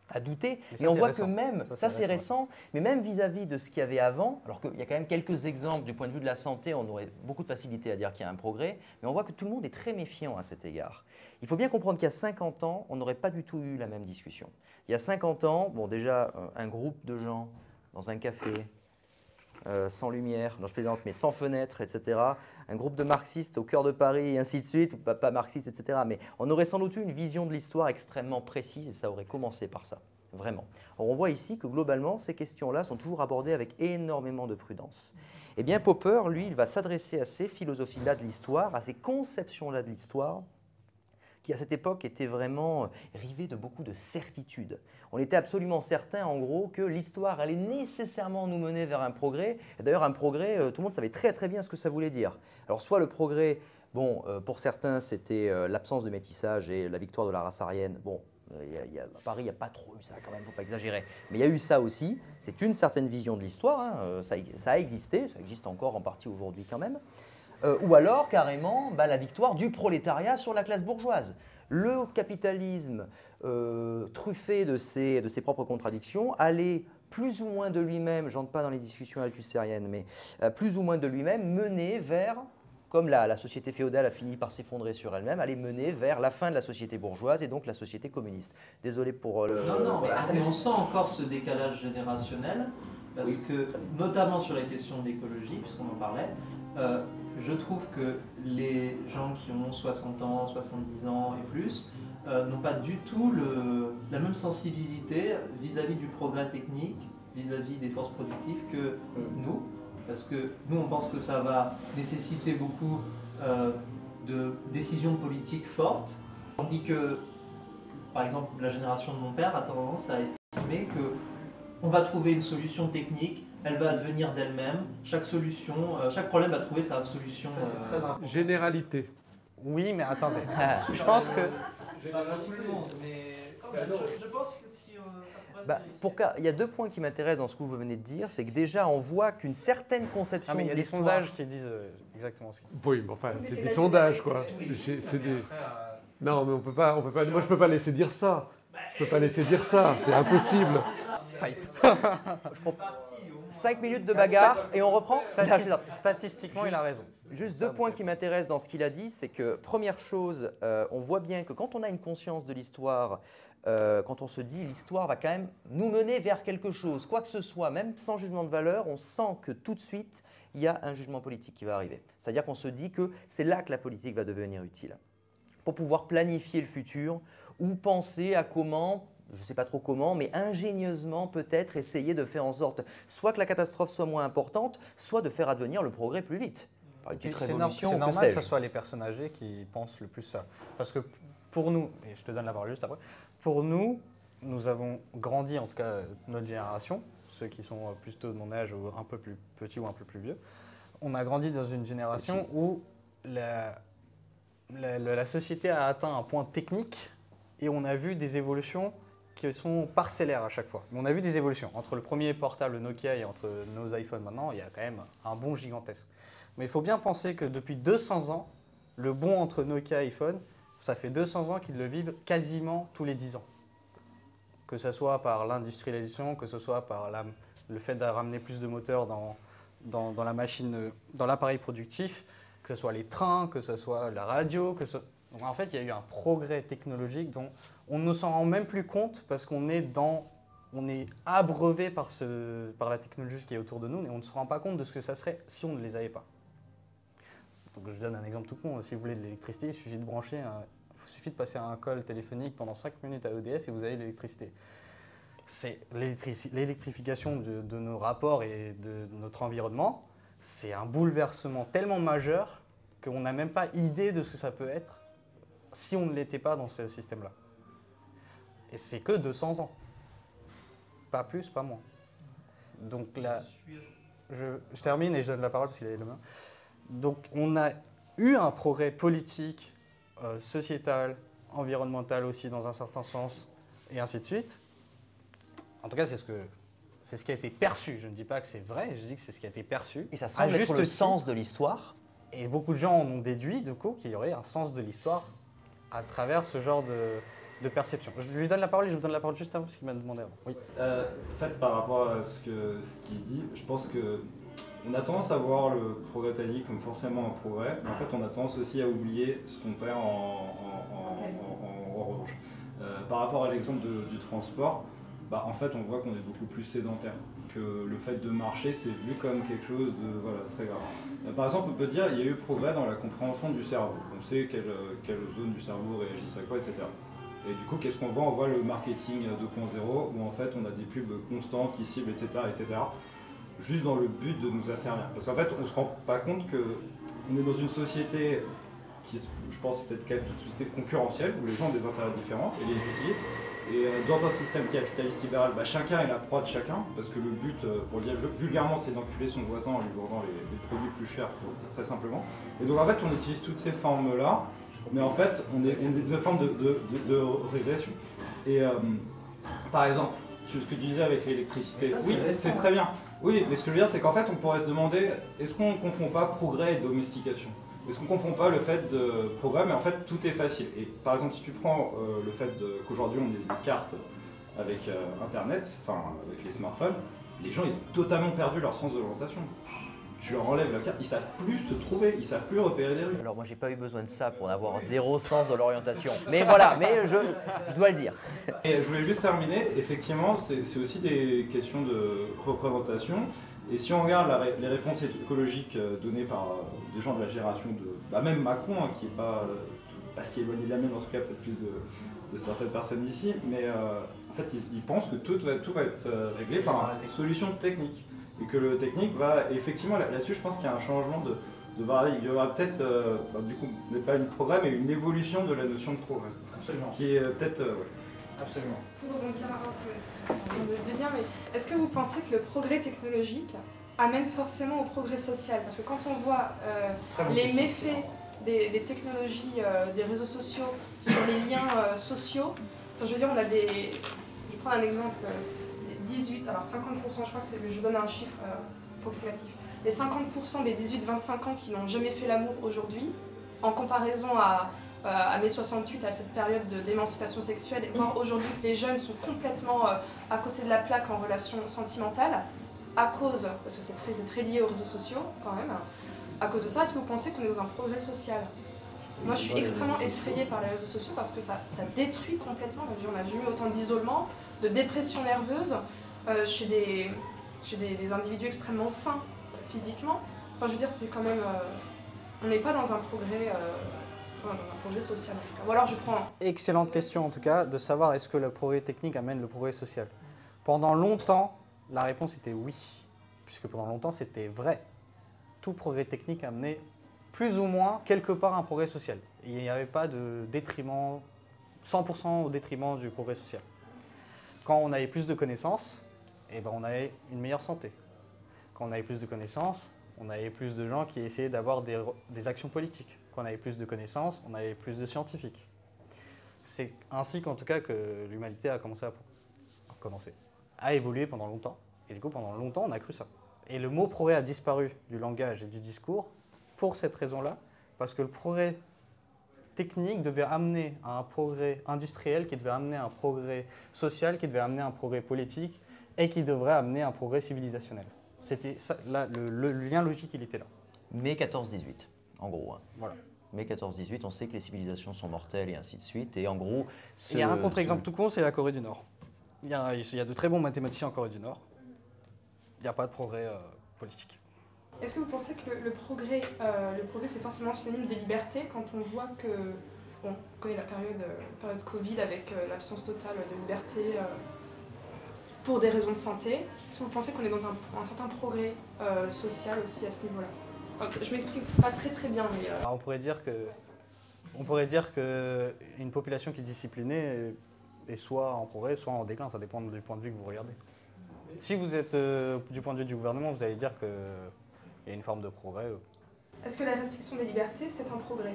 à douter, mais on voit que même, ça c'est récent, mais même vis-à-vis de ce qu'il y avait avant, alors qu'il y a quand même quelques exemples du point de vue de la santé, on aurait beaucoup de facilité à dire qu'il y a un progrès, mais on voit que tout le monde est très méfiant à cet égard. Il faut bien comprendre qu'il y a 50 ans, on n'aurait pas du tout eu la même discussion. Il y a 50 ans, bon déjà, un groupe de gens dans un café, sans lumière, non je plaisante, mais sans fenêtre, etc. Un groupe de marxistes au cœur de Paris, et ainsi de suite, pas marxistes, etc. Mais on aurait sans doute eu une vision de l'histoire extrêmement précise et ça aurait commencé par ça, vraiment. Or, on voit ici que globalement, ces questions-là sont toujours abordées avec énormément de prudence. Eh bien, Popper, lui, il va s'adresser à ces philosophies-là de l'histoire, à ces conceptions-là de l'histoire, qui à cette époque étaient vraiment rivées de beaucoup de certitudes. On était absolument certain, en gros, que l'histoire allait nécessairement nous mener vers un progrès. Et d'ailleurs, un progrès, tout le monde savait très très bien ce que ça voulait dire. Alors, soit le progrès, bon, pour certains, c'était l'absence de métissage et la victoire de la race aryenne. Bon, à Paris, il n'y a pas trop eu ça quand même, il ne faut pas exagérer. Mais il y a eu ça aussi, c'est une certaine vision de l'histoire, hein. Ça a existé, ça existe encore en partie aujourd'hui quand même. Ou alors, carrément, la victoire du prolétariat sur la classe bourgeoise. Le capitalisme, truffé de ses propres contradictions, allait plus ou moins de lui-même, je n'entre pas dans les discussions althussériennes, mais plus ou moins de lui-même mener vers, comme la société féodale a fini par s'effondrer sur elle-même, allait mener vers la fin de la société bourgeoise et donc la société communiste. Désolé pour le... Non, mais on sent encore ce décalage générationnel, parce que, notamment sur la question de l'écologie, puisqu'on en parlait, je trouve que les gens qui ont 60 ans, 70 ans et plus n'ont pas du tout la même sensibilité vis-à-vis du progrès technique, vis-à-vis des forces productives que nous. Parce que nous, on pense que ça va nécessiter beaucoup de décisions politiques fortes, tandis que, par exemple, la génération de mon père a tendance à estimer qu'on va trouver une solution technique, elle va advenir d'elle-même. Chaque problème va trouver sa solution. Ça, c'est très important. Généralité. Oui, mais attendez. Je pense que... Pas tout le monde, mais je pense que si ça pourrait il y a deux points qui m'intéressent dans ce que vous venez de dire. C'est que déjà, on voit qu'une certaine conception il y a de des l'histoire... sondages qui disent exactement ce qu'ils disent. Oui, mais enfin, c'est des sondages, quoi. C'est des... Non, mais on peut pas... Moi, je peux pas laisser dire ça. Je peux pas laisser dire ça. C'est impossible. Fight. 5 minutes de bagarre et on reprend. Statistiquement, il a raison. Juste deux points qui m'intéressent dans ce qu'il a dit, c'est que première chose, on voit bien que quand on a une conscience de l'histoire, quand on se dit l'histoire va quand même nous mener vers quelque chose, quoi que ce soit, même sans jugement de valeur, on sent que tout de suite, il y a un jugement politique qui va arriver. C'est-à-dire qu'on se dit que c'est là que la politique va devenir utile, pour pouvoir planifier le futur ou penser à comment... je ne sais pas trop comment, mais ingénieusement peut-être essayer de faire en sorte soit que la catastrophe soit moins importante, soit de faire advenir le progrès plus vite. Par une petite révolution, c'est normal que ce soit les personnes âgées qui pensent le plus ça. Parce que pour nous, et je te donne la parole juste après, pour nous, nous avons grandi, en tout cas notre génération, ceux qui sont plutôt de mon âge ou un peu plus petits ou un peu plus vieux, on a grandi dans une génération où la société a atteint un point technique et on a vu des évolutions qui sont parcellaires à chaque fois. Mais on a vu des évolutions. Entre le premier portable Nokia et entre nos iPhones maintenant, il y a quand même un bond gigantesque. Mais il faut bien penser que depuis 200 ans, le bond entre Nokia et iPhone, ça fait 200 ans qu'ils le vivent quasiment tous les 10 ans. Que ce soit par l'industrialisation, que ce soit par le fait de ramener plus de moteurs dans la machine, dans l'appareil productif, que ce soit les trains, que ce soit la radio, Donc en fait, il y a eu un progrès technologique dont on ne s'en rend même plus compte parce qu'on est abreuvé par la technologie qui est autour de nous et on ne se rend pas compte de ce que ça serait si on ne les avait pas. Donc je donne un exemple tout con. Si vous voulez de l'électricité, il suffit de passer un call téléphonique pendant 5 minutes à EDF et vous avez de l'électricité. C'est l'électrification de nos rapports et de notre environnement. C'est un bouleversement tellement majeur qu'on n'a même pas idée de ce que ça peut être si on ne l'était pas dans ce système-là. Et c'est que 200 ans. Pas plus, pas moins. Donc là, je termine et je donne la parole parce qu'il a le main. Donc on a eu un progrès politique, sociétal, environnemental aussi dans un certain sens, et ainsi de suite. En tout cas, c'est ce qui a été perçu. Je ne dis pas que c'est vrai, je dis que c'est ce qui a été perçu. Et ça semble être le sens de l'histoire. Et beaucoup de gens en ont déduit, du coup, qu'il y aurait un sens de l'histoire à travers ce genre de perception. Je lui donne la parole et je vous donne la parole juste avant parce qu'il m'a demandé avant. Oui. En fait, par rapport à ce qui est dit, je pense qu'on a tendance à voir le progrès technique comme forcément un progrès, mais en fait, on a tendance aussi à oublier ce qu'on perd en revanche. Par rapport à l'exemple du transport, en fait, on voit qu'on est beaucoup plus sédentaire. Que le fait de marcher, c'est vu comme quelque chose de très grave. Par exemple, on peut dire qu'il y a eu progrès dans la compréhension du cerveau. On sait quelle zone du cerveau réagissent à quoi, etc. Et du coup, qu'est-ce qu'on voit? On voit le marketing 2.0 où en fait on a des pubs constantes qui ciblent, etc., juste dans le but de nous asservir. Parce qu'en fait, on ne se rend pas compte qu'on est dans une société qui, je pense, c'est peut-être une société concurrentielle où les gens ont des intérêts différents et les utilisent. Et dans un système capitaliste libéral, chacun est la proie de chacun, parce que le but, pour le dire vulgairement, c'est d'enculer son voisin en lui vendant les produits plus chers, très simplement. Et donc en fait, on utilise toutes ces formes-là, mais en fait, on est une forme de régression. Et par exemple, ce que tu disais avec l'électricité, oui, c'est très bien. Oui, mais ce que je veux dire, c'est qu'en fait, on pourrait se demander, est-ce qu'on ne confond pas progrès et domestication? Est-ce qu'on ne confond pas le fait de progrès, mais en fait tout est facile. Et par exemple, si tu prends le fait qu'aujourd'hui on ait des cartes avec Internet, enfin avec les smartphones, les gens ils ont totalement perdu leur sens de l'orientation. Tu leur enlèves la carte, ils savent plus se trouver, ils savent plus repérer des rues. Alors moi j'ai pas eu besoin de ça pour avoir zéro sens de l'orientation. Mais voilà, mais je dois le dire. Et je voulais juste terminer, effectivement c'est aussi des questions de représentation. Et si on regarde les réponses écologiques données par des gens de la génération de même Macron, qui n'est pas si éloigné de la mienne, en tout cas peut-être plus de certaines personnes ici, mais en fait ils pensent que tout va être réglé par une solution technique. Et que le technique va, effectivement là-dessus je pense qu'il y a un changement de paradigme. Il y aura peut-être, du coup, pas une progrès, mais une évolution de la notion de progrès. Absolument. Qui est peut-être... Absolument. Pour rebondir de dire, mais est-ce que vous pensez que le progrès technologique amène forcément au progrès social? Parce que quand on voit les méfaits des technologies, des réseaux sociaux sur les liens sociaux, je veux dire, on a des... Je prends un exemple, 18, alors 50%, je crois que je donne un chiffre approximatif, les 50% des 18-25 ans qui n'ont jamais fait l'amour aujourd'hui, en comparaison à mai 68, à cette période d'émancipation sexuelle, et voir aujourd'hui que les jeunes sont complètement à côté de la plaque en relation sentimentale, à cause, parce que c'est très lié aux réseaux sociaux quand même, à cause de ça, est-ce que vous pensez qu'on est dans un progrès social? Moi je suis extrêmement effrayée par les réseaux sociaux parce que ça détruit complètement, on a jamais eu autant d'isolement, de dépression nerveuse chez des individus extrêmement sains physiquement. Enfin je veux dire, c'est quand même... on n'est pas dans un progrès... dans un progrès social en tout cas. Ou alors je prends... Excellente question en tout cas, de savoir est-ce que le progrès technique amène le progrès social. Pendant longtemps, la réponse était oui, puisque pendant longtemps c'était vrai. Tout progrès technique amenait plus ou moins quelque part un progrès social. Et il n'y avait pas de détriment, 100% au détriment du progrès social. Quand on avait plus de connaissances, on avait une meilleure santé. Quand on avait plus de connaissances, on avait plus de gens qui essayaient d'avoir des actions politiques. Quand on avait plus de connaissances, on avait plus de scientifiques. C'est ainsi qu'en tout cas que l'humanité a commencé à évoluer pendant longtemps. Et du coup, pendant longtemps, on a cru ça. Et le mot progrès a disparu du langage et du discours pour cette raison-là, parce que le progrès technique devait amener à un progrès industriel, qui devait amener à un progrès social, qui devait amener à un progrès politique, et qui devrait amener à un progrès civilisationnel. C'était ça, là, le lien logique, il était là. Mai 14-18, en gros. Hein. Voilà. Mai 14-18, on sait que les civilisations sont mortelles et ainsi de suite. Et en gros... Il y a un contre-exemple tout con, c'est la Corée du Nord. Il y a de très bons mathématiciens en Corée du Nord. Il n'y a pas de progrès politique. Est-ce que vous pensez que le progrès c'est forcément synonyme de liberté quand on voit que, on connaît la période Covid avec l'absence totale de liberté pour des raisons de santé. Est-ce que vous pensez qu'on est dans un certain progrès social aussi à ce niveau-là? Je m'exprime pas très bien, mais... Alors on pourrait dire que On pourrait dire qu'une population qui est disciplinée est soit en progrès, soit en déclin. Ça dépend du point de vue que vous regardez. Si vous êtes du point de vue du gouvernement, vous allez dire qu'il y a une forme de progrès. Est-ce que la restriction des libertés, c'est un progrès?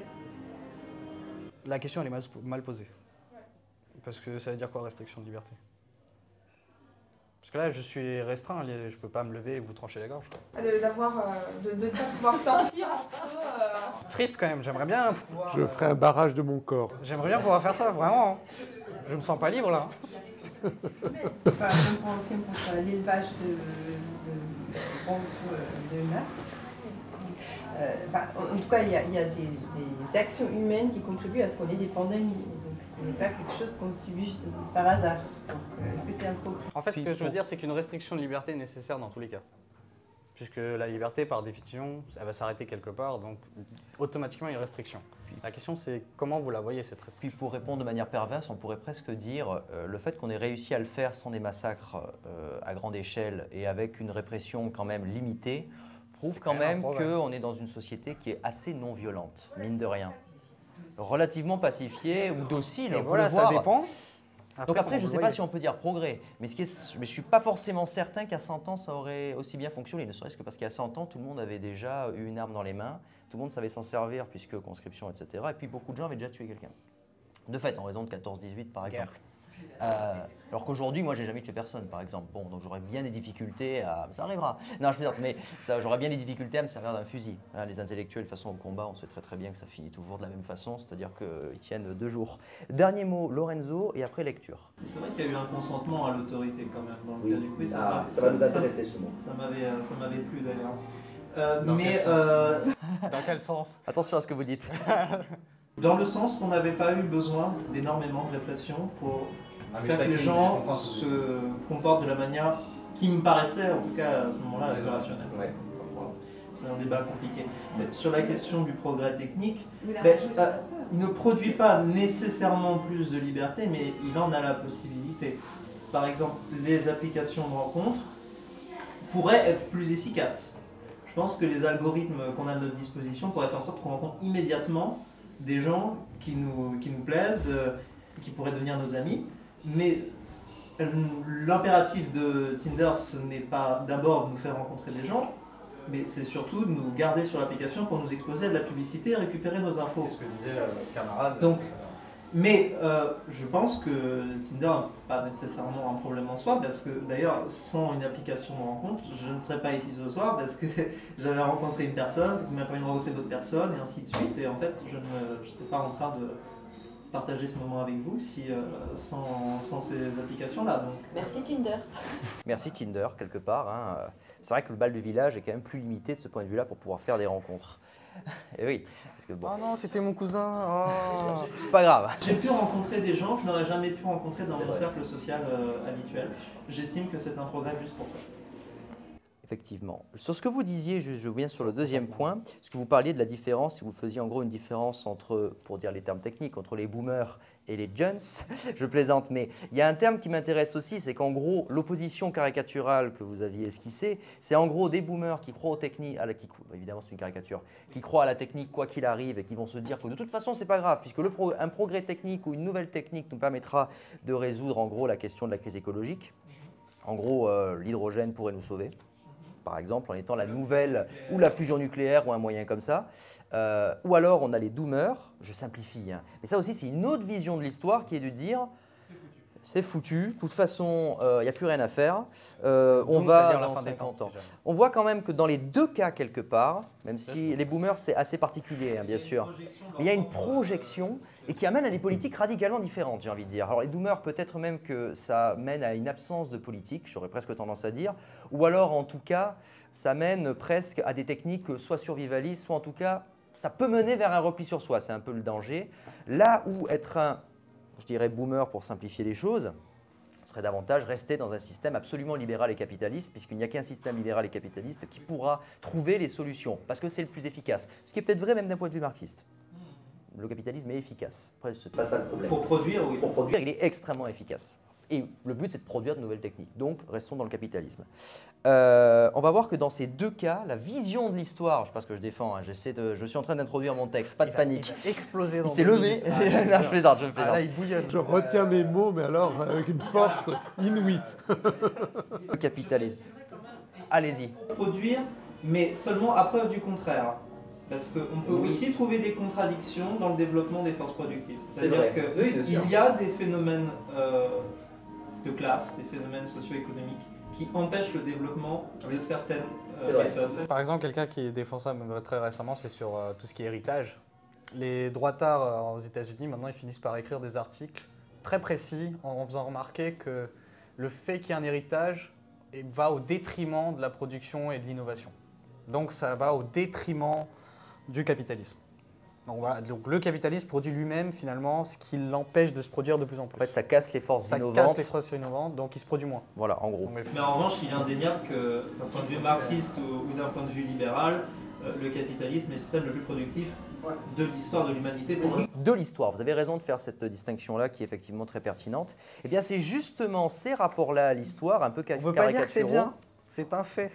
La question, elle est mal posée. Parce que ça veut dire quoi, restriction de liberté? Parce que là, je suis restreint, je ne peux pas me lever et vous trancher la gorge. De ne pas pouvoir sortir entre... Triste quand même, j'aimerais bien pouvoir... Je ferai un barrage de mon corps. J'aimerais bien pouvoir faire ça, vraiment. Je me sens pas libre là. Enfin, on prend aussi on pense à l'élevage de bronzes de masse. En tout cas, il y a des actions humaines qui contribuent à ce qu'on ait des pandémies. Donc, ce n'est pas quelque chose qu'on subit juste par hasard. Est-ce que c'est un progrès? En fait, ce que je veux dire, c'est qu'une restriction de liberté est nécessaire dans tous les cas. Puisque la liberté, par définition, elle va s'arrêter quelque part, donc automatiquement, il y a une restriction. La question, c'est comment vous la voyez, cette restriction? Puis pour répondre de manière perverse, on pourrait presque dire le fait qu'on ait réussi à le faire sans des massacres à grande échelle et avec une répression quand même limitée, prouve quand même qu'on est dans une société qui est assez non violente, mine de rien. Relativement pacifiée ou docile. Et voilà, ça dépend. Donc après, je ne sais pas si on peut dire progrès, mais je ne suis pas forcément certain qu'à 100 ans, ça aurait aussi bien fonctionné, ne serait-ce que parce qu'à 100 ans, tout le monde avait déjà eu une arme dans les mains, tout le monde savait s'en servir puisque conscription, etc. Et puis beaucoup de gens avaient déjà tué quelqu'un. De fait, en raison de 14-18 par exemple. Alors qu'aujourd'hui, moi, j'ai jamais tué personne, par exemple. Bon, donc j'aurais bien des difficultés à... Ça arrivera. Non, je plaisante, mais j'aurais bien des difficultés à me servir d'un fusil. Hein, les intellectuels, de toute façon, au combat, on sait très très bien que ça finit toujours de la même façon, c'est-à-dire qu'ils tiennent 2 jours. Dernier mot, Lorenzo, et après lecture. C'est vrai qu'il y a eu un consentement à l'autorité quand même dans le cas du quiz. Ça va nous intéresser ce mot. Ça m'avait plu d'ailleurs. Dans quel sens? Attention à ce que vous dites. Dans le sens qu'on n'avait pas eu besoin d'énormément de répression pour faire que les gens se comportent de la manière qui me paraissait, en tout cas à ce moment-là, rationnelle. Ouais. C'est un débat compliqué. Mais sur la question du progrès technique, il ne produit pas nécessairement plus de liberté, mais il en a la possibilité. Par exemple, les applications de rencontres pourraient être plus efficaces. Je pense que les algorithmes qu'on a à notre disposition pourraient faire en sorte qu'on rencontre immédiatement des gens qui nous plaisent, qui pourraient devenir nos amis. Mais l'impératif de Tinder, ce n'est pas d'abord de nous faire rencontrer des gens, mais c'est surtout de nous garder sur l'application pour nous exposer à de la publicité et récupérer nos infos. C'est ce que disait le camarade. Donc, mais je pense que Tinder n'est pas nécessairement un problème en soi, parce que d'ailleurs, sans une application de rencontre, je ne serais pas ici ce soir, parce que j'avais rencontré une personne, qui m'a permis de rencontrer d'autres personnes, et ainsi de suite, et en fait, je ne serais pas en train de partager ce moment avec vous sans ces applications-là. Merci Tinder. Merci Tinder, quelque part. Hein. C'est vrai que le bal du village est quand même plus limité de ce point de vue-là pour pouvoir faire des rencontres. Et oui, parce que bon... Oh non, c'était mon cousin. Oh. C'est pas grave. J'ai pu rencontrer des gens que je n'aurais jamais pu rencontrer dans mon cercle social habituel. J'estime que c'est un progrès juste pour ça. Effectivement. Sur ce que vous disiez, je viens sur le deuxième point, parce que vous parliez de la différence, si vous faisiez en gros une différence entre, pour dire les termes techniques, entre les boomers et les jeunes, je plaisante, mais il y a un terme qui m'intéresse aussi, c'est qu'en gros, l'opposition caricaturale que vous aviez esquissée, c'est en gros des boomers qui croient aux techniques, évidemment c'est une caricature, qui croient à la technique quoi qu'il arrive et qui vont se dire que de toute façon c'est pas grave, puisque un progrès technique ou une nouvelle technique nous permettra de résoudre en gros la question de la crise écologique. En gros, l'hydrogène pourrait nous sauver. Par exemple, en étant la nouvelle, ou la fusion nucléaire, ou un moyen comme ça. Ou alors, on a les doomers, je simplifie. Hein. Mais ça aussi, c'est une autre vision de l'histoire qui est de dire, c'est foutu, de toute façon, il n'y a plus rien à faire, on va dans 50 ans. On voit quand même que dans les deux cas, quelque part, même si les boomers, c'est assez particulier, hein, bien sûr, mais il y a une projection et qui amène à des politiques radicalement différentes, j'ai envie de dire. Alors les boomers, peut-être même que ça mène à une absence de politique, j'aurais presque tendance à dire, ou alors en tout cas, ça mène presque à des techniques soit survivalistes, soit en tout cas, ça peut mener vers un repli sur soi, c'est un peu le danger. Là où être un, je dirais boomer pour simplifier les choses, serait davantage rester dans un système absolument libéral et capitaliste, puisqu'il n'y a qu'un système libéral et capitaliste qui pourra trouver les solutions, parce que c'est le plus efficace. Ce qui est peut-être vrai même d'un point de vue marxiste. Le capitalisme est efficace. Après, c'est pas ça le problème. Pour produire, oui. Pour produire, il est extrêmement efficace. Et le but, c'est de produire de nouvelles techniques. Donc, restons dans le capitalisme. On va voir que dans ces deux cas, la vision de l'histoire, je ne sais pas ce que je défends, hein, je suis en train d'introduire mon texte, pas de panique. Il va exploser dans Il s'est levé. Non, je plaisante, je plaisante. Ah là, il bouillonne. Je retiens mes mots, mais alors avec une force inouïe. Le capitalisme. Allez-y. Produire, mais seulement à preuve du contraire. Parce qu'on peut aussi trouver des contradictions dans le développement des forces productives. C'est-à-dire qu'il y a des phénomènes de classe, des phénomènes socio-économiques qui empêchent le développement de certaines personnes. Par exemple, quelqu'un qui défend ça même très récemment, c'est sur tout ce qui est héritage. Les droitards aux États-Unis, maintenant, ils finissent par écrire des articles très précis en faisant remarquer que le fait qu'il y ait un héritage va au détriment de la production et de l'innovation. Donc ça va au détriment du capitalisme. Donc, voilà, donc le capitalisme produit lui-même finalement ce qui l'empêche de se produire de plus en plus. En fait, ça casse les forces innovantes. Ça casse les forces innovantes, donc il se produit moins. Voilà, en gros. Donc, mais en revanche, il est indéniable que d'un point de vue marxiste ou d'un point de vue libéral, le capitalisme est le système le plus productif de l'histoire de l'humanité. De l'histoire, vous avez raison de faire cette distinction-là qui est effectivement très pertinente. Eh bien, c'est justement ces rapports-là à l'histoire, un peu caricaturaux. On ne veut pas dire que c'est bien, c'est un fait.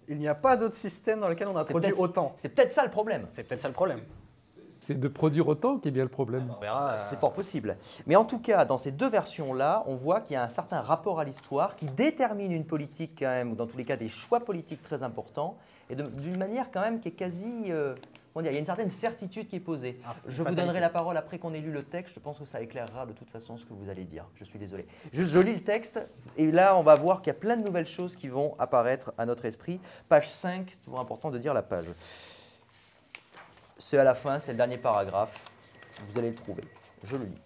Il n'y a pas d'autre système dans lequel on a produit autant. C'est peut-être ça le problème. C'est peut-être ça le problème. C'est de produire autant qui est bien le problème. C'est fort possible. Mais en tout cas, dans ces deux versions-là, on voit qu'il y a un certain rapport à l'histoire qui détermine une politique quand même, ou dans tous les cas des choix politiques très importants, et d'une manière quand même qui est quasi... il y a une certaine certitude qui est posée. Je vous donnerai la parole après qu'on ait lu le texte. Je pense que ça éclairera de toute façon ce que vous allez dire. Je suis désolé. Juste, je lis le texte et là, on va voir qu'il y a plein de nouvelles choses qui vont apparaître à notre esprit. Page 5, c'est toujours important de dire la page. C'est à la fin, c'est le dernier paragraphe. Vous allez le trouver. Je le lis.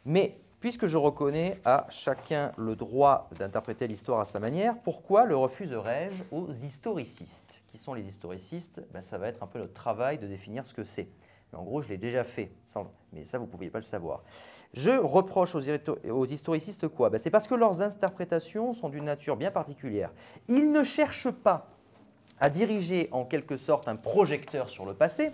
Mais puisque je reconnais à chacun le droit d'interpréter l'histoire à sa manière, pourquoi le refuserais-je aux historicistes? Qui sont les historicistes? Ça va être un peu notre travail de définir ce que c'est. Mais en gros, je l'ai déjà fait, mais ça, vous ne pouviez pas le savoir. Je reproche aux historicistes quoi? C'est parce que leurs interprétations sont d'une nature bien particulière. Ils ne cherchent pas à diriger en quelque sorte un projecteur sur le passé,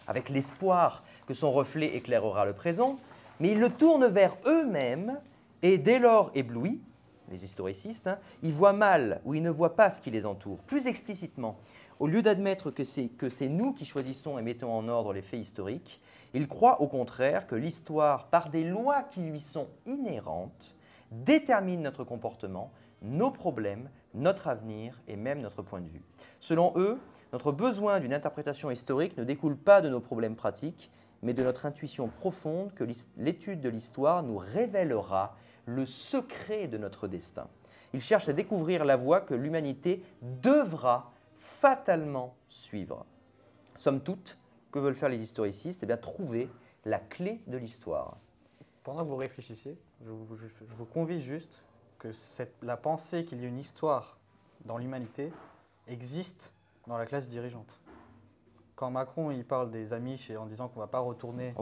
avec l'espoir que son reflet éclairera le présent, mais ils le tournent vers eux-mêmes et dès lors éblouis, les historicistes, ils voient mal ou ils ne voient pas ce qui les entoure. Plus explicitement, au lieu d'admettre que c'est nous qui choisissons et mettons en ordre les faits historiques, ils croient au contraire que l'histoire, par des lois qui lui sont inhérentes, détermine notre comportement, nos problèmes, notre avenir et même notre point de vue. Selon eux, notre besoin d'une interprétation historique ne découle pas de nos problèmes pratiques, mais de notre intuition profonde que l'étude de l'histoire nous révélera le secret de notre destin. Ils cherchent à découvrir la voie que l'humanité devra fatalement suivre. Somme toute, que veulent faire les historicistes? Eh bien, trouver la clé de l'histoire. Pendant que vous réfléchissiez, je vous convie juste que la pensée qu'il y ait une histoire dans l'humanité existe dans la classe dirigeante. Quand Macron il parle des Amish en disant qu'on ne va pas retourner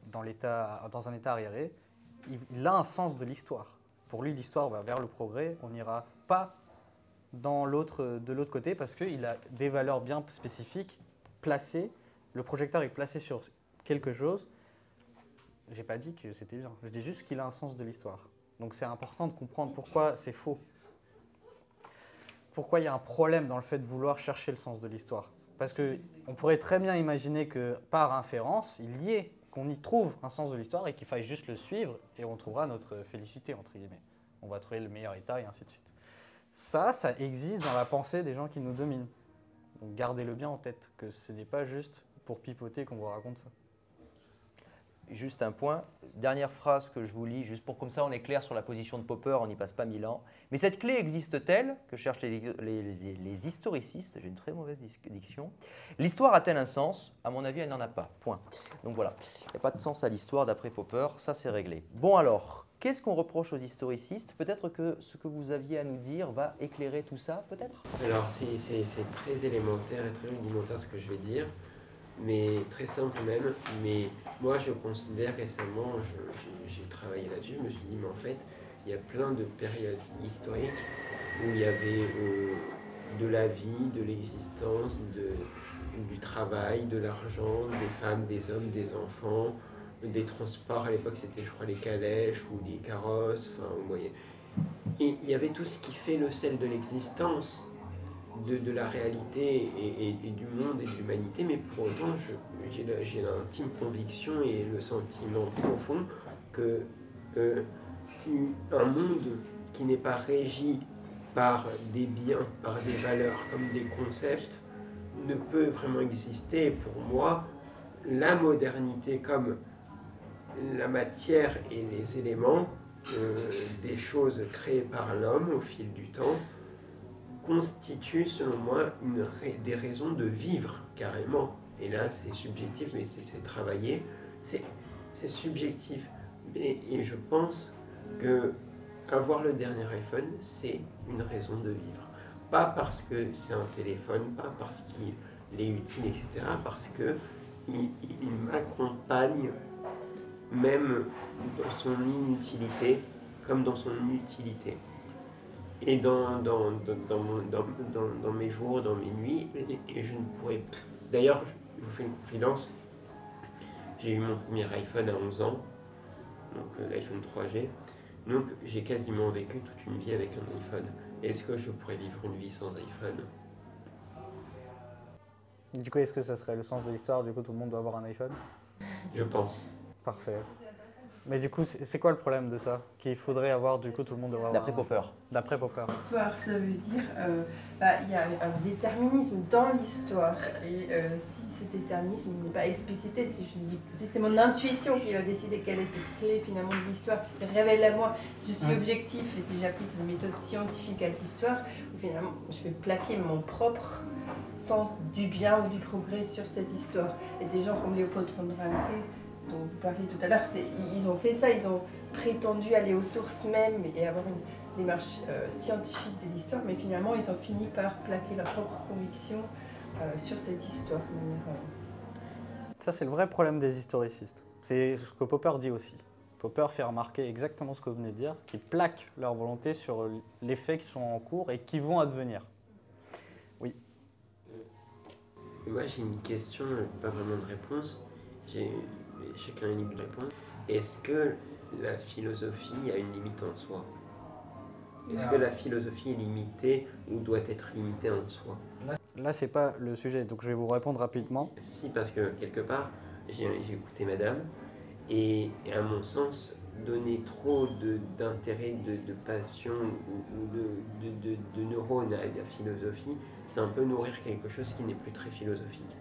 dans un état arriéré, il a un sens de l'histoire. Pour lui, l'histoire va vers le progrès, on n'ira pas de l'autre côté parce qu'il a des valeurs bien spécifiques placées. Le projecteur est placé sur quelque chose. Je n'ai pas dit que c'était bien, je dis juste qu'il a un sens de l'histoire. Donc c'est important de comprendre pourquoi c'est faux. Pourquoi il y a un problème dans le fait de vouloir chercher le sens de l'histoire. Parce qu'on pourrait très bien imaginer que par inférence, qu'on y trouve un sens de l'histoire et qu'il faille juste le suivre et on trouvera notre félicité, entre guillemets. On va trouver le meilleur état et ainsi de suite. Ça existe dans la pensée des gens qui nous dominent. Donc gardez-le bien en tête, que ce n'est pas juste pour pipoter qu'on vous raconte ça. Juste un point, dernière phrase que je vous lis, juste pour comme ça on est clair sur la position de Popper, on n'y passe pas 1000 ans. Mais cette clé existe-t-elle, que cherchent les historicistes? J'ai une très mauvaise diction. L'histoire a-t-elle un sens? À mon avis, elle n'en a pas. Point. Donc voilà, il n'y a pas de sens à l'histoire d'après Popper, ça c'est réglé. Bon alors, qu'est-ce qu'on reproche aux historicistes? Peut-être que ce que vous aviez à nous dire va éclairer tout ça, peut-être? Alors c'est très élémentaire et très rudimentaire ce que je vais dire. Mais très simple même, mais moi je considère récemment, j'ai travaillé là-dessus, je me suis dit mais en fait il y a plein de périodes historiques où il y avait de la vie, de l'existence, du travail, de l'argent, des femmes, des hommes, des enfants, des transports. À l'époque, c'était, je crois, les calèches ou les carrosses. Enfin, vous voyez. Et il y avait tout ce qui fait le sel de l'existence, de la réalité et du monde et de l'humanité, mais pour autant, j'ai l'intime conviction et le sentiment profond que un monde qui n'est pas régi par des biens, par des valeurs comme des concepts, ne peut vraiment exister. Et pour moi, la modernité comme la matière et les éléments des choses créées par l'homme au fil du temps constituent, selon moi, des raisons de vivre carrément. Et là, c'est subjectif, mais c'est travaillé. C'est subjectif. Et je pense que avoir le dernier iPhone, c'est une raison de vivre. Pas parce que c'est un téléphone, pas parce qu'il est utile, etc. Parce qu'il m'accompagne même dans son inutilité, comme dans son utilité. Et dans mes jours, dans mes nuits, et je ne pourrais... D'ailleurs, je vous fais une confidence, j'ai eu mon premier iPhone à 11 ans, donc l'iPhone 3G, donc j'ai quasiment vécu toute une vie avec un iPhone. Est-ce que je pourrais vivre une vie sans iPhone? Du coup, est-ce que ça serait le sens de l'histoire? Du coup, tout le monde doit avoir un iPhone? Je pense. Parfait. Mais du coup, c'est quoi le problème de ça? Qu'il faudrait avoir, du coup, tout le monde devrait avoir. D'après Popper. D'après Popper. L'histoire, ça veut dire il y a un déterminisme dans l'histoire. Et si ce déterminisme n'est pas explicité, si c'est mon intuition qui va décider quelle est cette clé finalement de l'histoire, qui se révèle à moi, si je suis objectif et si j'applique une méthode scientifique à l'histoire, finalement je vais plaquer mon propre sens du bien ou du progrès sur cette histoire. Et des gens comme Léopold von Ranke, dont vous parliez tout à l'heure, ils ont fait ça, ils ont prétendu aller aux sources même et avoir une démarche scientifique de l'histoire, mais finalement ils ont fini par plaquer leur propre conviction sur cette histoire. Ça, c'est le vrai problème des historicistes. C'est ce que Popper dit aussi. Popper fait remarquer exactement ce que vous venez de dire, qu'ils plaquent leur volonté sur les faits qui sont en cours et qui vont advenir. Oui. Moi, j'ai une question, pas vraiment de réponse. Chacun a une limite de réponse. Est-ce que la philosophie a une limite en soi? Est-ce que la philosophie est limitée ou doit être limitée en soi? Là, c'est pas le sujet, donc je vais vous répondre rapidement. Si, parce que quelque part, j'ai écouté madame, et à mon sens, donner trop d'intérêt, de passion ou de neurones à la philosophie, c'est un peu nourrir quelque chose qui n'est plus très philosophique.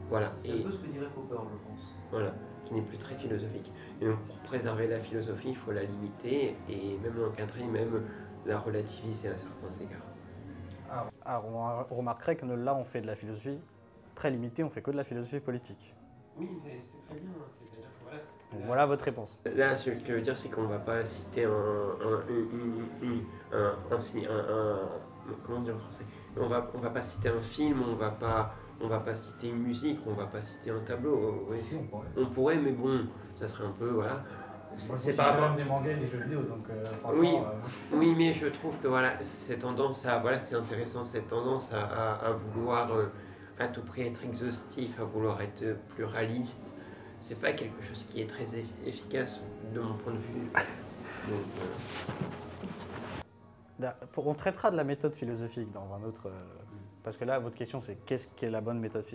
Voilà. C'est un peu ce que dirait Popper, je pense. Voilà, qui n'est plus très philosophique. Et donc pour préserver la philosophie, il faut la limiter et même l'encadrer, même la relativiser à certains égards. Alors, on remarquerait que là, on fait de la philosophie très limitée, on fait que de la philosophie politique. Oui, mais c'est très bien, c'est-à-dire que voilà. Voilà votre réponse. Là, ce que je veux dire, c'est qu'on ne va pas citer comment dire en français? On va pas citer un film, on va pas citer une musique, on va pas citer un tableau. Oui. Si, on pourrait. On pourrait, mais bon, ça serait un peu, voilà. C'est par rapport des mangas et des jeux vidéo, donc franchement... Oui, mais je trouve que voilà, cette tendance à, voilà, c'est intéressant, cette tendance à vouloir à tout prix être exhaustif, à vouloir être pluraliste, c'est pas quelque chose qui est très efficace de mon point de vue. Donc, on traitera de la méthode philosophique dans un autre... parce que là, votre question, c'est qu'est-ce qu'est la bonne méthode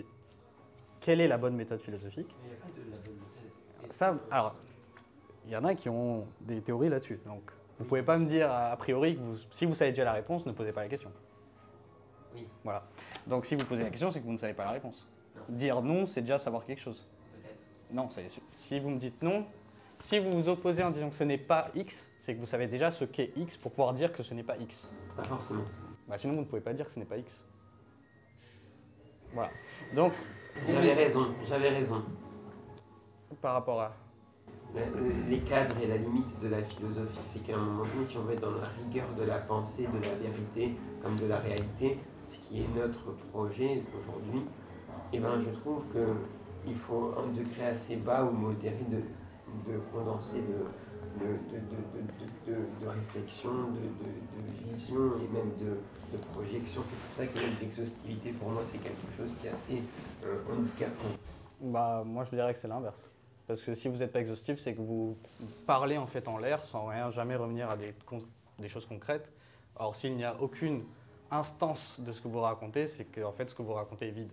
quelle est la bonne méthode philosophique? Il n'y a pas de la bonne méthode. Ça, alors, il y en a qui ont des théories là-dessus. Donc, vous pouvez pas me dire a priori que si vous savez déjà la réponse, ne posez pas la question. oui, Voilà. Donc, si vous posez la question, c'est que vous ne savez pas la réponse. Dire non, c'est déjà savoir quelque chose. peut-être. Non, si vous me dites non, si vous vous opposez en disant que ce n'est pas X, c'est que vous savez déjà ce qu'est X pour pouvoir dire que ce n'est pas X. Pas forcément. Bah, sinon, vous ne pouvez pas dire que ce n'est pas X. Voilà. Donc, J'avais raison. par rapport à... Les cadres et la limite de la philosophie, c'est qu'à un moment donné, si on va être dans la rigueur de la pensée, de la vérité, comme de la réalité, ce qui est notre projet aujourd'hui, eh ben, je trouve qu'il faut un degré assez bas ou modéré de condenser de réflexion, de vision et même de projection. C'est pour ça que l'exhaustivité, pour moi, c'est quelque chose qui est assez handicapant. Bah, moi, je dirais que c'est l'inverse. Parce que si vous n'êtes pas exhaustif, c'est que vous parlez en fait en l'air sans rien jamais revenir à des choses concrètes. Or, s'il n'y a aucune instance de ce que vous racontez, c'est que en fait, ce que vous racontez est vide.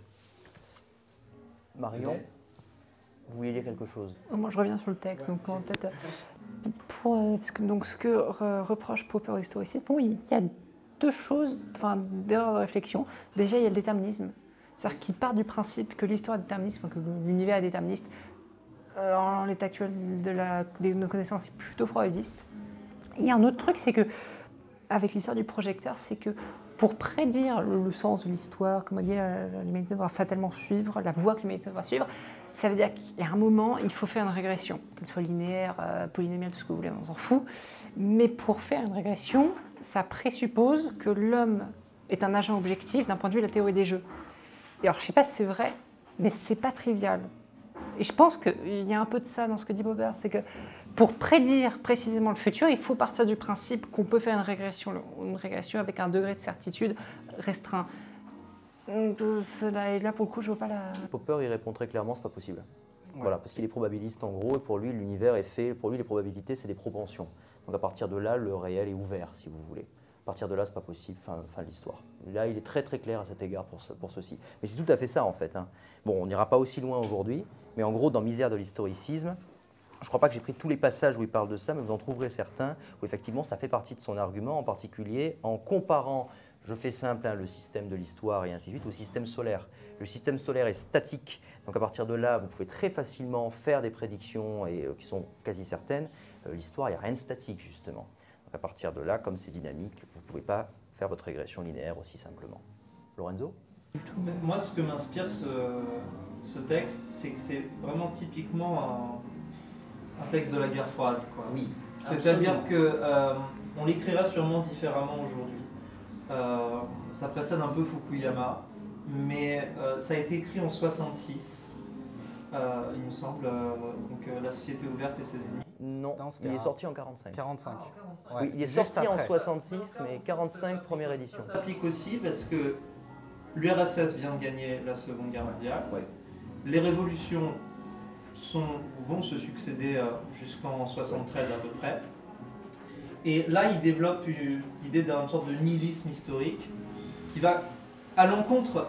Marion, vous vouliez dire quelque chose? Moi, je reviens sur le texte. Donc, peut-être parce que donc ce que reproche Popper aux historicistes, bon, il y a deux choses, enfin, d'erreurs de réflexion. Déjà, il y a le déterminisme, c'est-à-dire qu'il part du principe que l'histoire est déterministe, enfin, que l'univers est déterministe. En l'état actuel de nos connaissances, est plutôt probabiliste. Il y a un autre truc, c'est que avec l'histoire du projecteur, c'est que pour prédire le sens de l'histoire, comme on dit, l'humanité doit fatalement suivre la voie que l'humanité doit suivre. Ça veut dire qu'il y a un moment, il faut faire une régression, qu'elle soit linéaire, polynomiale, tout ce que vous voulez, on s'en fout. Mais pour faire une régression, ça présuppose que l'homme est un agent objectif d'un point de vue de la théorie des jeux. Et alors, je ne sais pas si c'est vrai, mais ce n'est pas trivial. Et je pense qu'il y a un peu de ça dans ce que dit Popper, c'est que pour prédire précisément le futur, il faut partir du principe qu'on peut faire une régression avec un degré de certitude restreint. Et là, pour le coup, je ne vois pas la... Popper, il répond très clairement, c'est pas possible. Ouais. Voilà, parce qu'il est probabiliste en gros, et pour lui, l'univers est fait, pour lui, les probabilités, c'est des propensions. Donc à partir de là, le réel est ouvert, si vous voulez. À partir de là, c'est pas possible, fin de l'histoire. Là, il est très très clair à cet égard pour ceci. Mais c'est tout à fait ça, en fait. Hein. Bon, on n'ira pas aussi loin aujourd'hui, mais en gros, dans Misère de l'historicisme, je ne crois pas que j'ai pris tous les passages où il parle de ça, mais vous en trouverez certains où effectivement, ça fait partie de son argument, en particulier en comparant... Je fais simple, hein, le système de l'histoire et ainsi de suite, au système solaire. Le système solaire est statique, donc à partir de là, vous pouvez très facilement faire des prédictions qui sont quasi certaines. L'histoire, il n'y a rien de statique, justement. Donc à partir de là, comme c'est dynamique, vous ne pouvez pas faire votre régression linéaire aussi simplement. Lorenzo? Moi, ce que m'inspire ce texte, c'est que c'est vraiment typiquement un texte de la guerre froide. Quoi. Oui. C'est-à-dire qu'on l'écrira sûrement différemment aujourd'hui. Ça précède un peu Fukuyama, mais ça a été écrit en 66, il me semble, donc La Société ouverte et ses ennemis. Non, il est sorti en 45. 45. Ouais, oui, il est sorti en 66, mais 45, première édition. Ça s'applique aussi parce que l'URSS vient de gagner la Seconde Guerre mondiale. Ouais. Les révolutions vont se succéder jusqu'en 73 à peu près. Et là, il développe l'idée d'une sorte de nihilisme historique qui va à l'encontre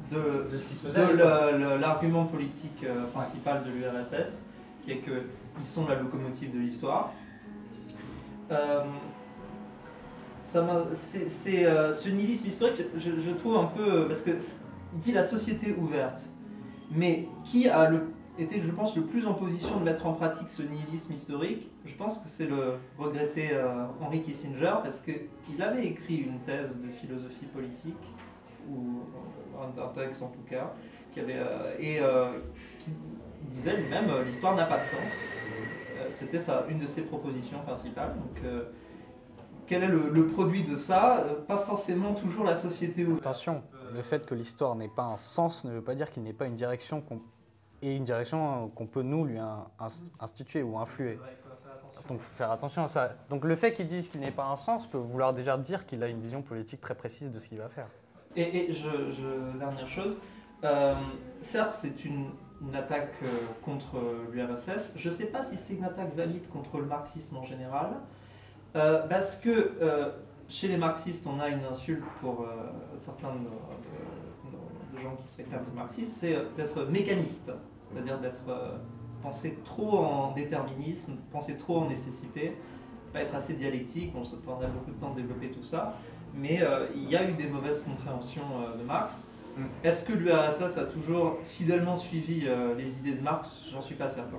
de ce qui se faisait de l'argument politique principal de l'URSS, qui est qu'ils sont la locomotive de l'histoire. Ce nihilisme historique, je trouve un peu... Parce qu'il dit la société ouverte, mais qui a été, je pense, le plus en position de mettre en pratique ce nihilisme historique, je pense que c'est le regretté Henry Kissinger, parce qu'il avait écrit une thèse de philosophie politique, ou un texte en tout cas, qui disait lui-même l'histoire n'a pas de sens. C'était une de ses propositions principales. Donc, quel est le produit de ça? Pas forcément toujours la société ouverte. Attention, le fait que l'histoire n'ait pas un sens ne veut pas dire qu'il n'ait pas une direction qu'on peut nous lui instituer ou influer. Donc il faut faire attention à ça. Donc le fait qu'il dise qu'il n'ait pas un sens peut vouloir déjà dire qu'il a une vision politique très précise de ce qu'il va faire. Dernière chose, certes c'est une attaque contre l'URSS, je ne sais pas si c'est une attaque valide contre le marxisme en général, parce que chez les marxistes on a une insulte pour certains de gens qui se réclament du marxisme, c'est d'être mécaniste. C'est-à-dire penser trop en déterminisme, penser trop en nécessité, pas être assez dialectique, on se prendrait beaucoup de temps de développer tout ça, mais il y a eu des mauvaises compréhensions de Marx. Est-ce que l'URSS a toujours fidèlement suivi les idées de Marx? J'en suis pas certain.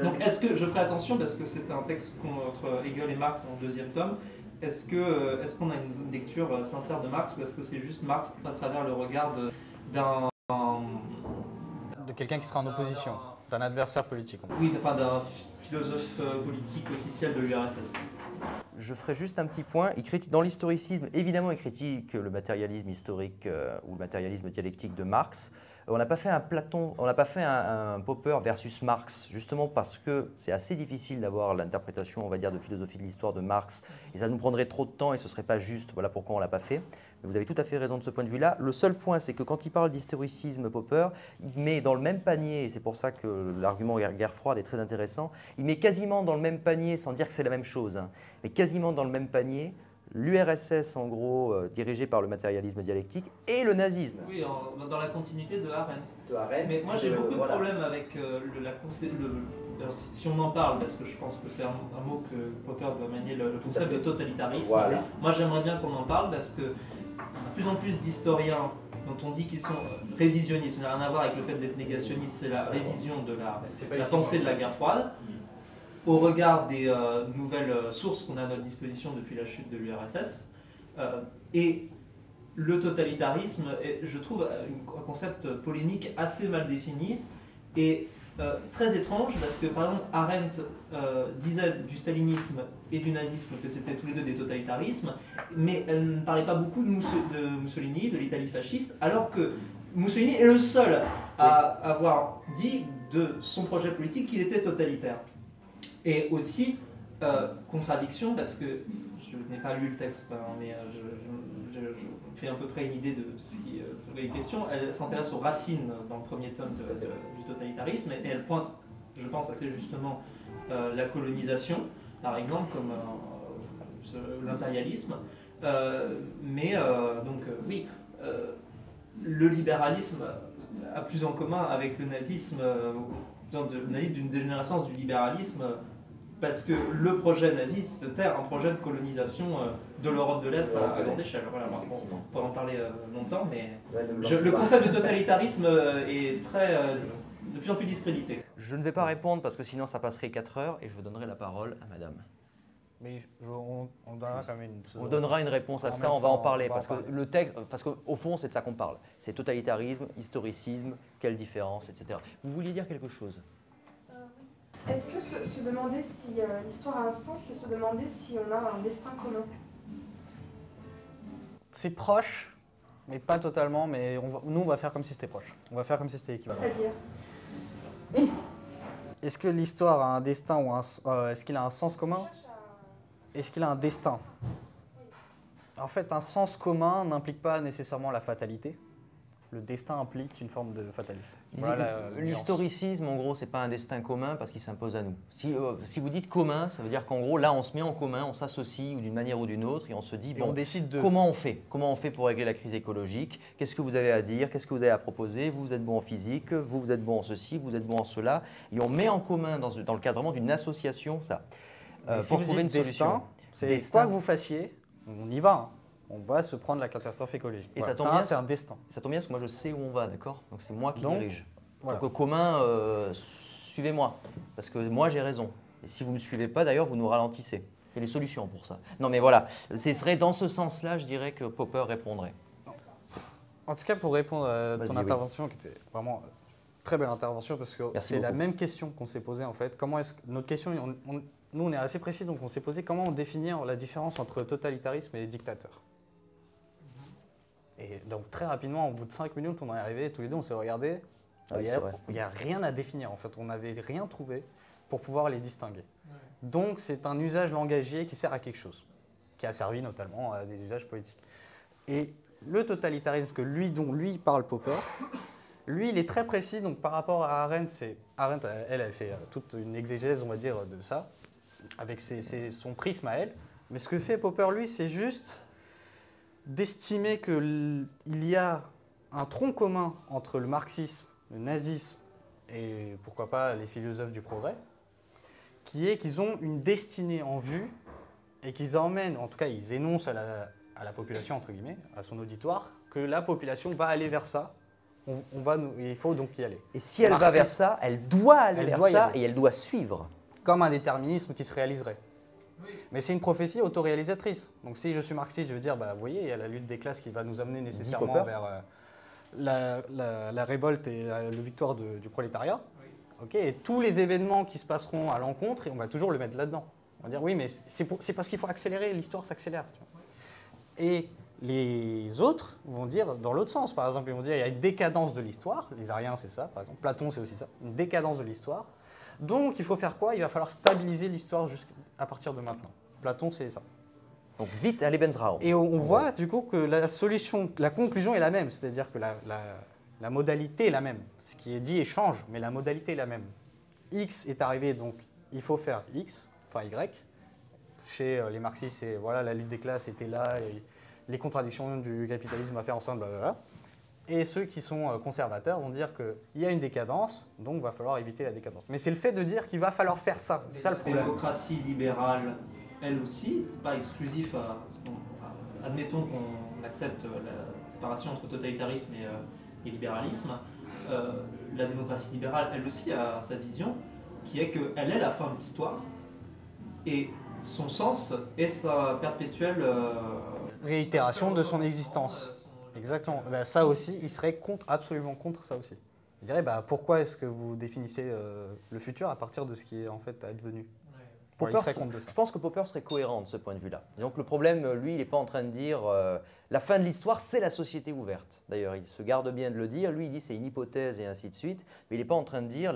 Donc est-ce que, je ferai attention parce que c'est un texte contre Hegel et Marx en deuxième tome, est-ce qu'on a une lecture sincère de Marx ou est-ce que c'est juste Marx à travers le regard de quelqu'un qui sera en opposition, d'un adversaire politique. Oui, enfin d'un philosophe politique officiel de l'URSS. Je ferai juste un petit point. Dans l'historicisme, évidemment, il critique le matérialisme historique ou le matérialisme dialectique de Marx. On n'a pas fait un Popper versus Marx, justement parce que c'est assez difficile d'avoir l'interprétation, on va dire, de philosophie de l'histoire de Marx. Et ça nous prendrait trop de temps et ce ne serait pas juste. Voilà pourquoi on ne l'a pas fait. Vous avez tout à fait raison de ce point de vue-là. Le seul point, c'est que quand il parle d'historicisme, Popper, il met dans le même panier, et c'est pour ça que l'argument guerre froide est très intéressant, il met quasiment dans le même panier, sans dire que c'est la même chose, hein, mais quasiment dans le même panier, l'URSS, en gros, dirigé par le matérialisme dialectique, et le nazisme. Oui, dans la continuité de Arendt. Mais moi, et j'ai beaucoup de voilà. problèmes avec si on en parle, parce que je pense que c'est un mot que Popper doit manier, le concept de totalitarisme. Voilà. Moi, j'aimerais bien qu'on en parle, parce que de plus en plus d'historiens dont on dit qu'ils sont révisionnistes, ça n'a rien à voir avec le fait d'être négationniste, c'est la révision de la pensée de la guerre froide. Au regard des nouvelles sources qu'on a à notre disposition depuis la chute de l'URSS. Et le totalitarisme est, je trouve, un concept polémique assez mal défini et très étrange parce que, par exemple, Arendt disait du stalinisme et du nazisme que c'était tous les deux des totalitarismes, mais elle ne parlait pas beaucoup de Mussolini, de l'Italie fasciste, alors que Mussolini est le seul à avoir dit de son projet politique qu'il était totalitaire. Et aussi, contradiction, parce que je n'ai pas lu le texte, hein, mais je fais à peu près une idée de ce qui est question. Elle s'intéresse aux racines dans le premier tome du totalitarisme, et elle pointe, je pense assez justement, la colonisation, par exemple, comme l'impérialisme. Oui, le libéralisme a plus en commun avec le nazisme, d'une dégénérescence du libéralisme, parce que le projet nazi, c'était un projet de colonisation de l'Europe de l'Est à grande échelle. Voilà, on pourrait en parler longtemps, mais le concept de totalitarisme est de plus en plus discrédité. Je ne vais pas répondre parce que sinon ça passerait 4 heures et je donnerai la parole à madame. Mais on donnera quand même On donnera une réponse à ça, on va en parler, parce que le texte, parce qu'au fond c'est de ça qu'on parle. C'est totalitarisme, historicisme, quelle différence, etc. Vous vouliez dire quelque chose? Est-ce que se demander si l'histoire a un sens, c'est se demander si on a un destin commun? C'est proche, mais pas totalement, mais nous on va faire comme si c'était proche. On va faire comme si c'était équivalent. C'est-à-dire? Est-ce que l'histoire a un destin ou est-ce qu'il a un sens commun? Est-ce qu'il a un destin? En fait, un sens commun n'implique pas nécessairement la fatalité. Le destin implique une forme de fatalisme. Voilà l'historicisme, en gros, c'est pas un destin commun parce qu'il s'impose à nous. Si vous dites commun, ça veut dire qu'en gros, là, on se met en commun, on s'associe d'une manière ou d'une autre et on se dit, bon, comment on fait? Comment on fait pour régler la crise écologique? Qu'est-ce que vous avez à dire? Qu'est-ce que vous avez à proposer? Vous êtes bon en physique, vous êtes bon en ceci, vous êtes bon en cela. Et on met en commun, dans le cadre vraiment d'une association, ça, pour trouver une solution. C'est quoi que vous fassiez, on y va. Hein. On va se prendre la catastrophe écologique. Et voilà. ça tombe bien, c'est un destin. Ça tombe bien parce que moi je sais où on va, d'accord? Donc c'est moi qui dirige. Voilà. Donc commun, suivez-moi, parce que moi j'ai raison. Et si vous ne me suivez pas, d'ailleurs, vous nous ralentissez. Il y a des solutions pour ça. Non mais voilà, ce serait dans ce sens-là, je dirais, que Popper répondrait. En tout cas, pour répondre à ton intervention, qui était vraiment très belle intervention, parce que c'est la même question qu'on s'est posée en fait. Comment est-ce que notre question, nous on est assez précis, donc on s'est posé comment on définit la différence entre totalitarisme et dictateur. Et donc très rapidement, au bout de 5 minutes, on est arrivé, tous les deux, on s'est regardé. Il n'y a rien à définir en fait, on n'avait rien trouvé pour pouvoir les distinguer. Ouais. Donc c'est un usage langagier qui sert à quelque chose, qui a servi notamment à des usages politiques. Et le totalitarisme dont lui parle Popper, lui il est très précis, donc par rapport à Arendt, elle fait toute une exégèse, on va dire, de ça, avec son prisme à elle. Mais ce que fait Popper, lui, c'est juste d'estimer qu'il y a un tronc commun entre le marxisme, le nazisme et pourquoi pas les philosophes du progrès, qui est qu'ils ont une destinée en vue et qu'ils emmènent, en tout cas ils énoncent à la population, entre guillemets, à son auditoire, que la population va aller vers ça, il faut donc y aller. Et si elle va vers ça, elle doit aller vers ça et elle doit suivre. Comme un déterminisme qui se réaliserait. Mais c'est une prophétie autoréalisatrice. Donc si je suis marxiste, je veux dire, vous voyez, il y a la lutte des classes qui va nous amener nécessairement vers la révolte et la victoire du prolétariat. Oui. Okay, et tous les événements qui se passeront à l'encontre, on va toujours le mettre là-dedans. On va dire, oui, mais c'est parce qu'il faut accélérer, l'histoire s'accélère. Et les autres vont dire dans l'autre sens. Par exemple, ils vont dire, il y a une décadence de l'histoire. Les Ariens, c'est ça, par exemple. Platon, c'est aussi ça. Une décadence de l'histoire. Donc, il faut faire quoi? Il va falloir stabiliser l'histoire à partir de maintenant. Platon, c'est ça. Donc vite un Lebensraum. Et on voit du coup que la solution, la conclusion est la même, c'est-à-dire que la modalité est la même. Ce qui est dit change, mais la modalité est la même. X est arrivé, donc il faut faire X, enfin Y. Chez les marxistes, c'est voilà, la lutte des classes était là, et les contradictions du capitalisme à faire ensemble, blablabla. Et ceux qui sont conservateurs vont dire qu'il y a une décadence, donc il va falloir éviter la décadence. Mais c'est le fait de dire qu'il va falloir faire ça, c'est ça le La problème. démocratie libérale, elle aussi, c'est pas exclusif à... admettons qu'on accepte la séparation entre totalitarisme et libéralisme. La démocratie libérale, elle aussi, a sa vision, qui est qu'elle est la fin de l'histoire, et son sens est sa perpétuelle... Réitération de son existence. Exactement. Ben, ça aussi, il serait absolument contre ça aussi. Il dirait, bah, pourquoi est-ce que vous définissez le futur à partir de ce qui est en fait advenu? Popper, je pense que Popper serait cohérent de ce point de vue-là. Disons que le problème, lui, il n'est pas en train de dire la fin de l'histoire, c'est la société ouverte. D'ailleurs, il se garde bien de le dire. Lui, il dit c'est une hypothèse et ainsi de suite. Mais il n'est pas en train de dire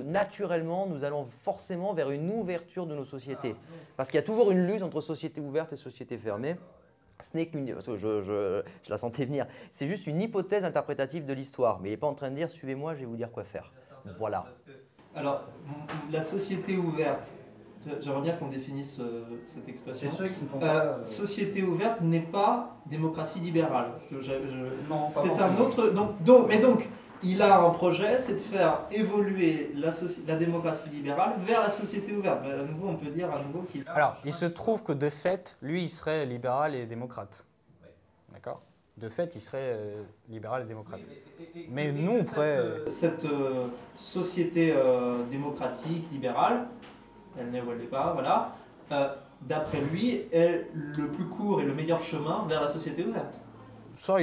naturellement, nous allons forcément vers une ouverture de nos sociétés. Parce qu'il y a toujours une lutte entre société ouverte et société fermée. Ce n'est qu'une, je la sentais venir, c'est juste une hypothèse interprétative de l'histoire. Mais il n'est pas en train de dire suivez-moi, je vais vous dire quoi faire. Voilà. Alors, la société ouverte. J'aimerais bien qu'on définisse cette expression. C'est ceux qui ne font pas... Société ouverte n'est pas démocratie libérale. Parce que non, pas c'est forcément. un autre... Mais donc, il a un projet, c'est de faire évoluer la démocratie libérale vers la société ouverte. À nouveau, on peut dire à nouveau qu'il... Alors, il se trouve que de fait, lui, il serait libéral et démocrate. D'accord? De fait, il serait libéral et démocrate. Mais nous, on pourrait... Cette société démocratique, libérale, elle n'est pas, voilà, d'après lui, est le plus court et le meilleur chemin vers la société ouverte. Ça,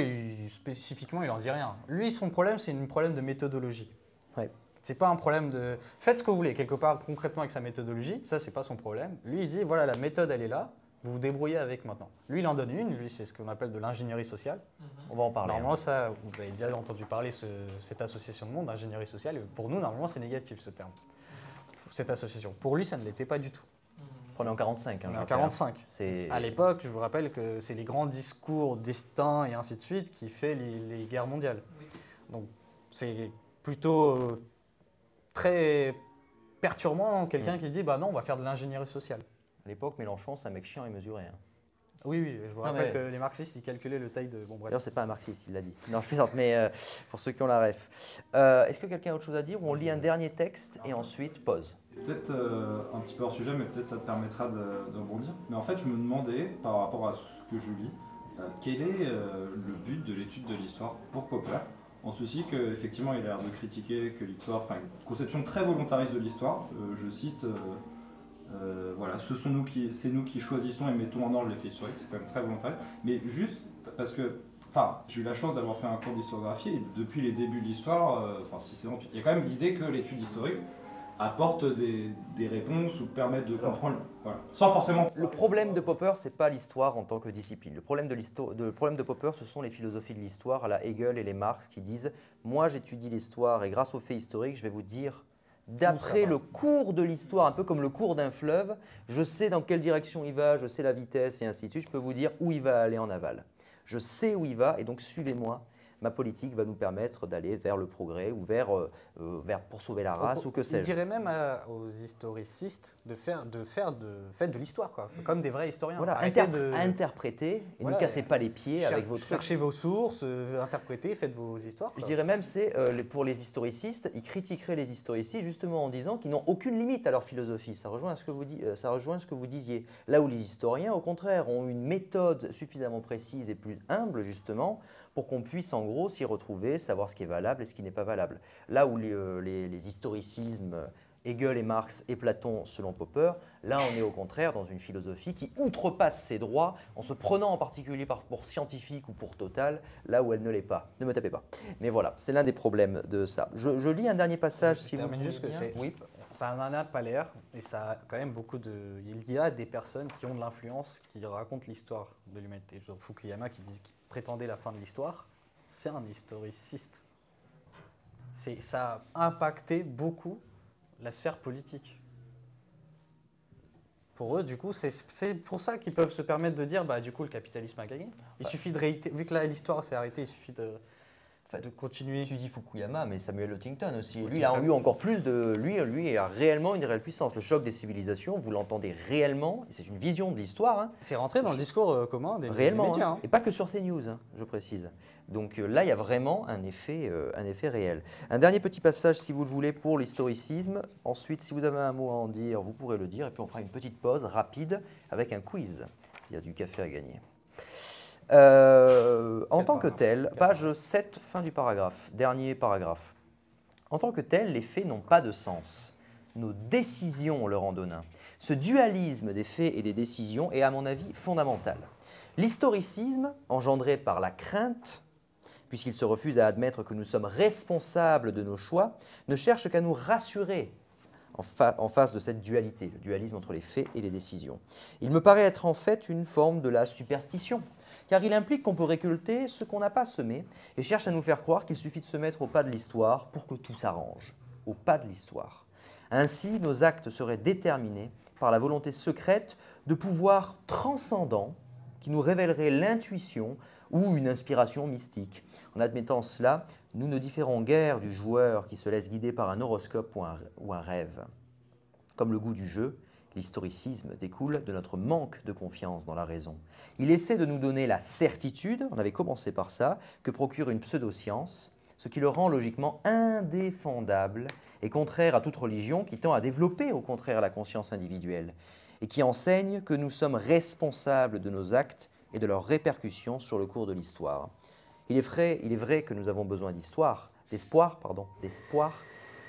spécifiquement, il n'en dit rien. Lui, son problème, c'est un problème de méthodologie. Ouais. C'est pas un problème de... Faites ce que vous voulez, quelque part, concrètement, avec sa méthodologie. Ça, c'est pas son problème. Lui, il dit, voilà, la méthode, elle est là. Vous vous débrouillez avec maintenant. Lui, il en donne une. Lui, c'est ce qu'on appelle de l'ingénierie sociale. On va en parler. Normalement, ça, vous avez déjà entendu parler cette association de monde, ingénierie sociale. Pour nous, normalement, c'est négatif, ce terme. Cette association. Pour lui, ça ne l'était pas du tout. On est en 45. On est en 45. À l'époque, je vous rappelle que c'est les grands discours destin et ainsi de suite qui fait les guerres mondiales. Donc, c'est plutôt très perturbant quelqu'un qui dit bah non, on va faire de l'ingénierie sociale. À l'époque, Mélenchon, c'est un mec chiant et mesuré. Hein. Oui, je vous rappelle que les marxistes, ils calculaient le taille de... Bon, bref. D'ailleurs, c'est pas un marxiste, il l'a dit. Non, je plaisante, mais pour ceux qui ont la ref. Est-ce que quelqu'un a autre chose à dire ou on lit un dernier texte et ensuite pause? Peut-être un petit peu hors sujet, mais peut-être ça te permettra de rebondir. Mais en fait, je me demandais, par rapport à ce que je lis, quel est le but de l'étude de l'histoire pour Popper, en ceci qu'effectivement, il a l'air de critiquer que l'histoire, enfin, une conception très volontariste de l'histoire, je cite... voilà, c'est nous qui choisissons et mettons en ordre les faits historiques, c'est quand même très volontaire. Mais juste parce que, enfin, j'ai eu la chance d'avoir fait un cours d'histographie et depuis les débuts de l'histoire, il y a quand même l'idée que l'étude historique apporte des réponses ou permet de comprendre, voilà, sans forcément... Le problème de Popper, ce n'est pas l'histoire en tant que discipline. Le problème de Popper, ce sont les philosophies de l'histoire, à la Hegel et les Marx, qui disent « Moi, j'étudie l'histoire et grâce aux faits historiques, je vais vous dire... » D'après le cours de l'histoire, un peu comme le cours d'un fleuve, je sais dans quelle direction il va, je sais la vitesse et ainsi de suite, je peux vous dire où il va aller en aval. Je sais où il va et donc suivez-moi. Ma politique va nous permettre d'aller vers le progrès ou vers pour sauver la race ou que sais-je. Je dirais même aux historicistes de faire de l'histoire, quoi, comme des vrais historiens. Voilà, interpréter et ne cassez pas les pieds avec votre... Cherchez vos sources, interprétez, faites vos histoires. Quoi. Je dirais même, c'est pour les historicistes, ils critiqueraient les historicistes justement en disant qu'ils n'ont aucune limite à leur philosophie. Ça rejoint ce que vous disiez. Là où les historiens, au contraire, ont une méthode suffisamment précise et plus humble justement pour qu'on puisse en gros s'y retrouver, savoir ce qui est valable et ce qui n'est pas valable. Là où les historicismes, Hegel et Marx et Platon selon Popper, là on est au contraire dans une philosophie qui outrepasse ses droits en se prenant en particulier pour scientifique ou pour total, là où elle ne l'est pas. Ne me tapez pas. Mais voilà, c'est l'un des problèmes de ça. Je lis un dernier passage si vous juste que c'est... Oui. Ça n'a pas l'air, et ça a quand même beaucoup de... Il y a des personnes qui ont de l'influence, qui racontent l'histoire de l'humanité. Genre Fukuyama qui prétendait la fin de l'histoire, c'est un historiciste. Ça a impacté beaucoup la sphère politique. Pour eux, du coup, c'est pour ça qu'ils peuvent se permettre de dire, bah, du coup, le capitalisme a gagné. Il suffit de réitérer, vu que là, l'histoire s'est arrêtée, il suffit de continuer. Tu dis Fukuyama, mais Samuel Huntington aussi. Lui, il Huntington. a eu encore plus de. Lui a réellement une réelle puissance. Le choc des civilisations, vous l'entendez réellement, et c'est une vision de l'histoire. Hein. C'est rentré dans le discours commun des Réellement, médias. hein. Et pas que sur CNews, hein, je précise. Donc là, il y a vraiment un effet réel. Un dernier petit passage, si vous le voulez, pour l'historicisme. Ensuite, si vous avez un mot à en dire, vous pourrez le dire. Et puis on fera une petite pause rapide avec un quiz. Il y a du café à gagner. En tant que tel, page 7, fin du paragraphe, dernier paragraphe. En tant que tel, les faits n'ont pas de sens. Nos décisions leur en donnent un. Ce dualisme des faits et des décisions est, à mon avis, fondamental. L'historicisme, engendré par la crainte, puisqu'il se refuse à admettre que nous sommes responsables de nos choix, ne cherche qu'à nous rassurer en face de cette dualité, le dualisme entre les faits et les décisions. Il me paraît être en fait une forme de la superstition, car il implique qu'on peut récolter ce qu'on n'a pas semé et cherche à nous faire croire qu'il suffit de se mettre au pas de l'histoire pour que tout s'arrange, au pas de l'histoire. Ainsi, nos actes seraient déterminés par la volonté secrète de pouvoirs transcendants qui nous révéleraient l'intuition ou une inspiration mystique. En admettant cela, nous ne différons guère du joueur qui se laisse guider par un horoscope ou un rêve. Comme le goût du jeu, l'historicisme découle de notre manque de confiance dans la raison. Il essaie de nous donner la certitude, on avait commencé par ça, que procure une pseudo-science, ce qui le rend logiquement indéfendable et contraire à toute religion qui tend à développer au contraire la conscience individuelle et qui enseigne que nous sommes responsables de nos actes et de leurs répercussions sur le cours de l'histoire. Il est vrai que nous avons besoin d'espoir,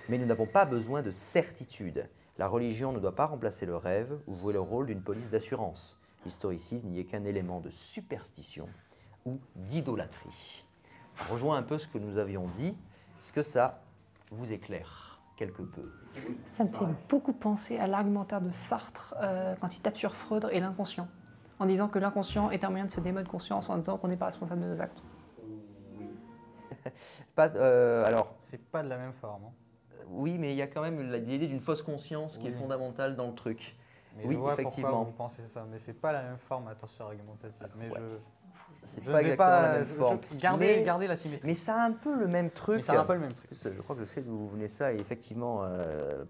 mais nous n'avons pas besoin de certitude. La religion ne doit pas remplacer le rêve ou jouer le rôle d'une police d'assurance. L'historicisme n'y est qu'un élément de superstition ou d'idolâtrie. Ça rejoint un peu ce que nous avions dit. Est-ce que ça vous éclaire quelque peu? Ça me fait beaucoup penser à l'argumentaire de Sartre quand il tape sur Freud et l'inconscient, en disant que l'inconscient est un moyen de se démoder de conscience, en disant qu'on n'est pas responsable de nos actes. Alors, c'est pas de la même forme. Hein. Oui, mais il y a quand même l'idée d'une fausse conscience qui est fondamentale dans le truc. Mais oui, je vois effectivement. Pourquoi vous pensez ça, mais c'est pas la même forme, attention argumentative. Mais ouais. je C'est pas exactement la même forme. Gardez la symétrie. Mais ça a un peu le même truc. Ça a un peu le même truc. Je crois que je sais d'où vous venez ça. Et effectivement,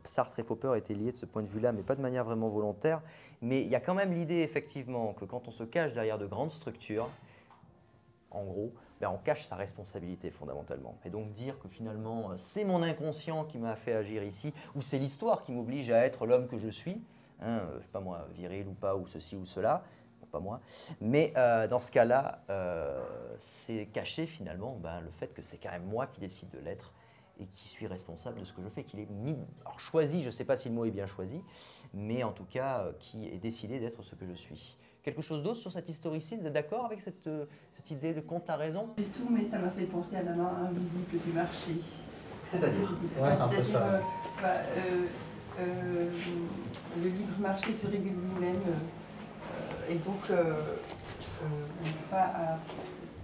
Sartre et Popper étaient liés de ce point de vue-là, mais pas de manière vraiment volontaire. Mais il y a quand même l'idée, effectivement, que quand on se cache derrière de grandes structures, en gros, ben on cache sa responsabilité fondamentalement. Et donc dire que finalement, c'est mon inconscient qui m'a fait agir ici, ou c'est l'histoire qui m'oblige à être l'homme que je suis, hein, je sais pas moi, viril ou pas, ou ceci ou cela, bon, pas moi, mais dans ce cas-là, c'est cacher finalement le fait que c'est quand même moi qui décide de l'être et qui suis responsable de ce que je fais, qu'il est mis, alors choisi, je ne sais pas si le mot est bien choisi, mais en tout cas, qui est décidé d'être ce que je suis. Quelque chose d'autre sur cet historicisme? Vous êtes d'accord avec cette idée de compte à raison? Du tout, mais ça m'a fait penser à la main invisible du marché. C'est-à-dire ouais, c'est un peu ça. Le libre marché se régule lui-même et donc ce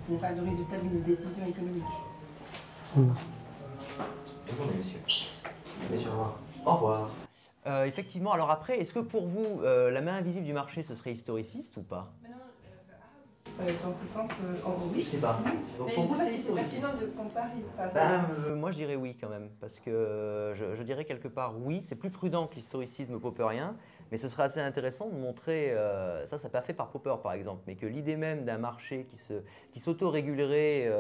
n'est pas le résultat d'une décision économique. Bonjour messieurs. Messieurs, au revoir. Au revoir. Effectivement, alors après, est-ce que pour vous, la main invisible du marché, ce serait historiciste ou pas? Dans ce sens, oui. Je sais pas. Donc mais pour vous, c'est c'est historiciste. pertinent de comparer. Moi, je dirais oui quand même, parce que je dirais quelque part oui, c'est plus prudent que l'historicisme popperien, mais ce serait assez intéressant de montrer, ça n'a pas fait par Popper par exemple, mais que l'idée même d'un marché qui s'autorégulerait,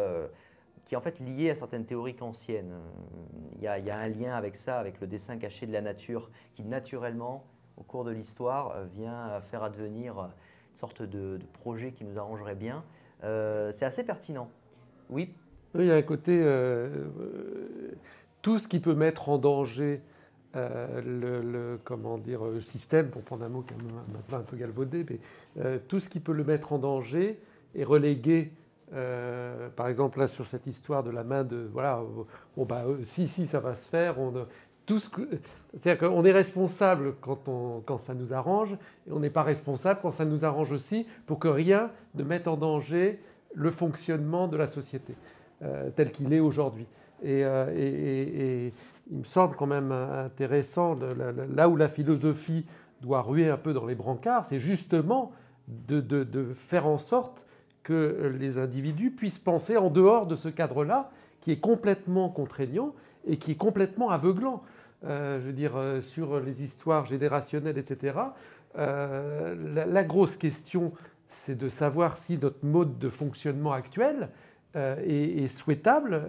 qui est en fait lié à certaines théories kantiennes. Il y a un lien avec ça, avec le dessin caché de la nature, qui naturellement, au cours de l'histoire, vient faire advenir une sorte de projet qui nous arrangerait bien. C'est assez pertinent. Oui. Oui, il y a un côté, tout ce qui peut mettre en danger le système, pour prendre un mot qui est maintenant un peu galvaudé, mais tout ce qui peut le mettre en danger est relégué. Par exemple, là, sur cette histoire de la main de... Voilà, si, ça va se faire. C'est-à-dire qu'on est responsable quand ça nous arrange, et on n'est pas responsable quand ça nous arrange aussi, pour que rien ne mette en danger le fonctionnement de la société, tel qu'il est aujourd'hui. Et il me semble quand même intéressant, là où la philosophie doit ruer un peu dans les brancards, c'est justement de faire en sorte que les individus puissent penser en dehors de ce cadre-là, qui est complètement contraignant et qui est complètement aveuglant. Je veux dire, sur les histoires générationnelles, etc., la grosse question, c'est de savoir si notre mode de fonctionnement actuel est souhaitable,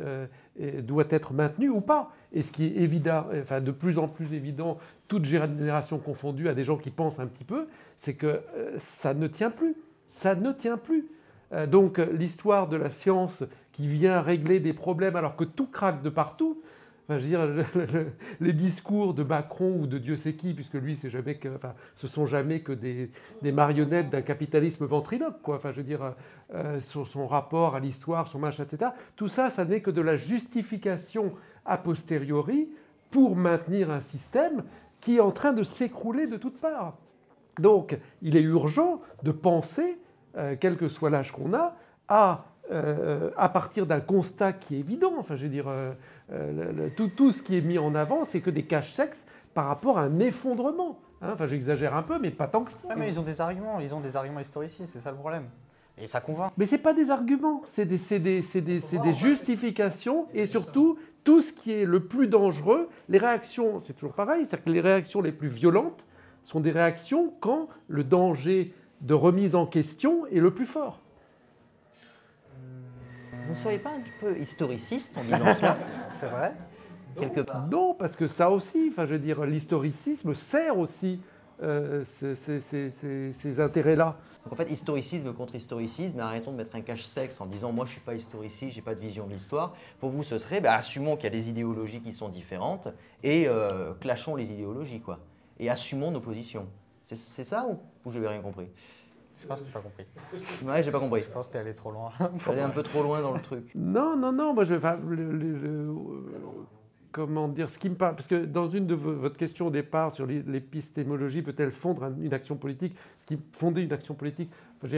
doit être maintenu ou pas. Et ce qui est évident, enfin de plus en plus évident, toute génération confondue, à des gens qui pensent un petit peu, c'est que ça ne tient plus. Ça ne tient plus. Donc l'histoire de la science qui vient régler des problèmes alors que tout craque de partout, enfin, je veux dire, les discours de Macron ou de Dieu sait qui, puisque lui, ce sont jamais que des marionnettes d'un capitalisme ventriloque, quoi. Enfin, je veux dire, sur son rapport à l'histoire, son machin, etc. Tout ça, ça n'est que de la justification a posteriori pour maintenir un système qui est en train de s'écrouler de toutes parts. Donc, il est urgent de penser, quel que soit l'âge qu'on a, à partir d'un constat qui est évident. Enfin, je veux dire, tout ce qui est mis en avant, c'est que des caches-sexes par rapport à un effondrement. Hein, enfin, j'exagère un peu, mais pas tant que ça. Ouais, mais ils ont des arguments historicistes, c'est ça le problème. Et ça convainc. Mais ce n'est pas des arguments, c'est des justifications, et surtout, tout ce qui est le plus dangereux, les réactions, c'est toujours pareil, c'est-à-dire que les réactions les plus violentes sont des réactions quand le danger de remise en question est le plus fort. Vous ne seriez pas un peu historiciste en disant cela? C'est vrai. Quelque part. Non, parce que ça aussi, enfin, je veux dire, l'historicisme sert aussi ces intérêts-là. Donc en fait, historicisme contre historicisme, arrêtons de mettre un cache-sexe en disant moi je ne suis pas historiciste, je n'ai pas de vision de l'histoire. Pour vous, ce serait, assumons qu'il y a des idéologies qui sont différentes et clashons les idéologies, quoi. Et assumons nos positions. C'est ça ou je n'avais rien compris? Je pense que tu n'as pas compris. Ouais, j'ai pas compris. Je pense que tu es allé trop loin. Allé un peu trop loin dans le truc. Non, moi comment dire, ce qui me parle, parce que dans une de votre question au départ sur l'épistémologie, peut-elle fondre une action politique? Ce qui fondait une action politique, pour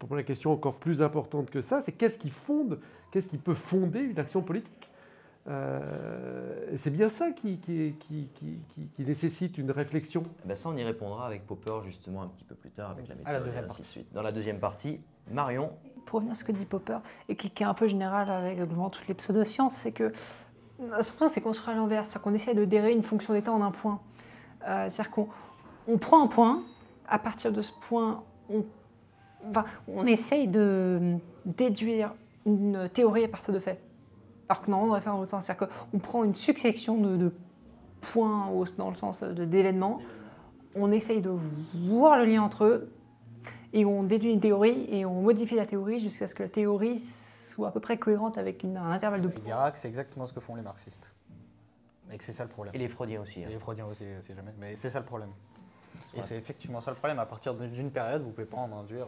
moi, la question encore plus importante que ça, c'est qu'est-ce qui peut fonder une action politique? C'est bien ça qui nécessite une réflexion. Ça, on y répondra avec Popper justement un petit peu plus tard avec la méthode À la deuxième et ainsi partie. de suite. Dans la deuxième partie, Marion. Pour revenir à ce que dit Popper, et qui est un peu général avec globalement toutes les pseudosciences, c'est que l'impression c'est construire à l'envers, c'est-à-dire qu'on essaie de dérayer une fonction d'état en un point. C'est-à-dire qu'on prend un point, à partir de ce point, on essaye de déduire une théorie à partir de faits. Alors que normalement, on devrait faire dans l'autre sens. C'est-à-dire qu'on prend une succession de points dans le sens d'événements, on essaye de voir le lien entre eux, et on déduit une théorie, et on modifie la théorie jusqu'à ce que la théorie soit à peu près cohérente avec un intervalle de points. Il dira que c'est exactement ce que font les marxistes. Et que c'est ça le problème. Et les freudiens aussi. Et les freudiens aussi, jamais. Mais c'est ça le problème. Et c'est effectivement ça le problème. À partir d'une période, vous ne pouvez pas en induire.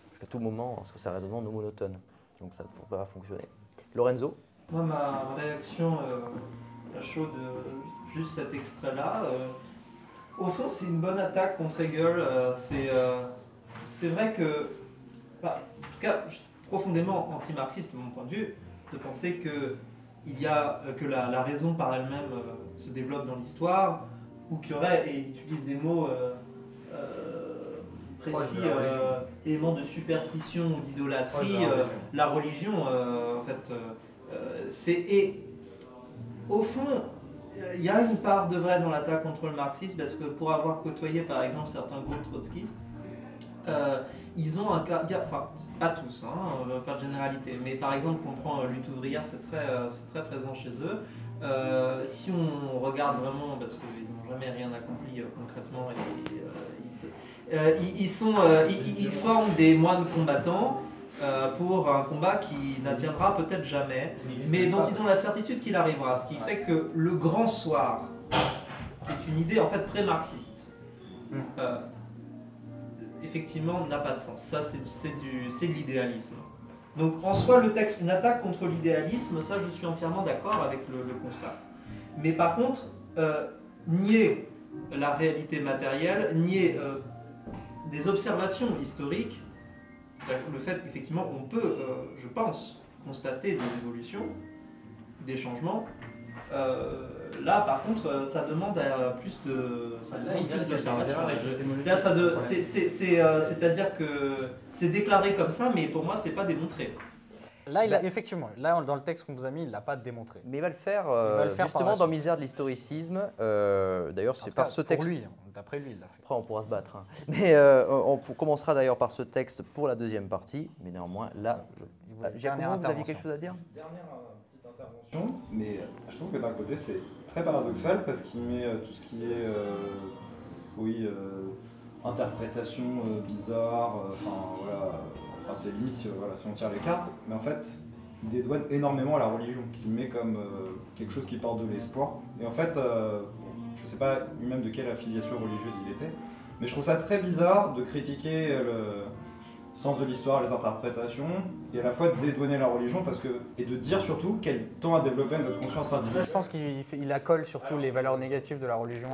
Parce qu'à tout moment, parce que c'est un raisonnement non monotone. Donc ça ne faut pas fonctionner. Lorenzo? Moi, ma réaction à chaud de juste cet extrait-là, au fond, c'est une bonne attaque contre Hegel. C'est vrai que, en tout cas, je suis profondément anti-marxiste de mon point de vue, de penser que la raison par elle-même se développe dans l'histoire, ou qu'il y aurait, et il utilise des mots précis, éléments de superstition ou d'idolâtrie, la religion, en fait. Et au fond, il y a une part de vrai dans l'attaque contre le marxisme, parce que pour avoir côtoyé par exemple certains groupes trotskistes, ils ont un cas, enfin pas tous, pas de généralité, mais par exemple quand on prend lutte ouvrière, c'est très présent chez eux. Si on regarde vraiment, parce qu'ils n'ont jamais rien accompli concrètement, ils forment des moines combattants pour un combat qui n'adviendra peut-être jamais, mais dont ils ont la certitude qu'il arrivera. Ce qui fait que le grand soir, qui est une idée en fait pré-marxiste, effectivement n'a pas de sens. Ça, c'est de l'idéalisme. Donc en soi, le texte, une attaque contre l'idéalisme, ça je suis entièrement d'accord avec le constat. Mais par contre, nier la réalité matérielle, nier des observations historiques, le fait qu'effectivement on peut, je pense, constater des évolutions, des changements, là, par contre, ça demande plus de, d'observation. C'est-à-dire que c'est déclaré comme ça, mais pour moi, c'est pas démontré. Là, effectivement, là, dans le texte qu'on vous a mis, il ne l'a pas démontré. Mais il va le faire, justement par la dans suite. Misère de l'historicisme. D'ailleurs, c'est par ce texte. Pour lui, d'après lui, il l'a fait. Après, on pourra se battre. Hein. Mais commencera d'ailleurs par ce texte pour la deuxième partie. Mais néanmoins, là, Giacomo, vous aviez quelque chose à dire? Dernière petite intervention, mais je trouve que d'un côté, c'est très paradoxal parce qu'il met tout ce qui est interprétation bizarre, c'est limite voilà, si on tire les cartes, mais en fait, il dédouane énormément la religion, qu'il met comme quelque chose qui porte de l'espoir. Et en fait, je ne sais pas lui-même de quelle affiliation religieuse il était, mais je trouve ça très bizarre de critiquer le sens de l'histoire, les interprétations, et à la fois de dédouaner la religion, et de dire surtout qu'elle tend à développer notre conscience individuelle. Je pense qu'il accole surtout les valeurs négatives de la religion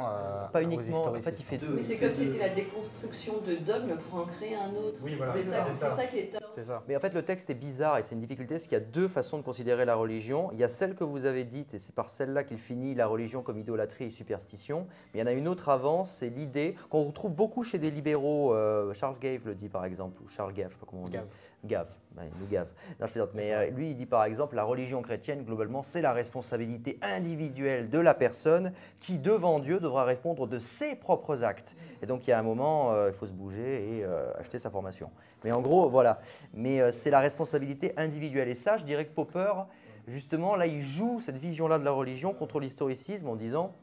pas aux uniquement, en historicistes. fait, il fait deux. Mais c'est comme si c'était la déconstruction de dogmes pour en créer un autre. Oui, voilà, c'est ça qui est top. C'est ça. Mais en fait, le texte est bizarre et c'est une difficulté parce qu'il y a deux façons de considérer la religion. Il y a celle que vous avez dite et c'est par celle-là qu'il finit la religion comme idolâtrie et superstition. Mais il y en a une autre avant, c'est l'idée qu'on retrouve beaucoup chez des libéraux. Charles Gave le dit par exemple, ou Charles Gave, je ne sais pas comment on dit. Gave. Ouais, nous Gave. Non, je plaisante. Mais lui, il dit par exemple, la religion chrétienne, globalement, c'est la responsabilité individuelle de la personne qui, devant Dieu, devra répondre de ses propres actes. Et donc, il y a un moment, il faut se bouger et acheter sa formation. Mais en gros, voilà. Mais c'est la responsabilité individuelle. Et ça, je dirais que Popper, justement, là, il joue cette vision-là de la religion contre l'historicisme en disant,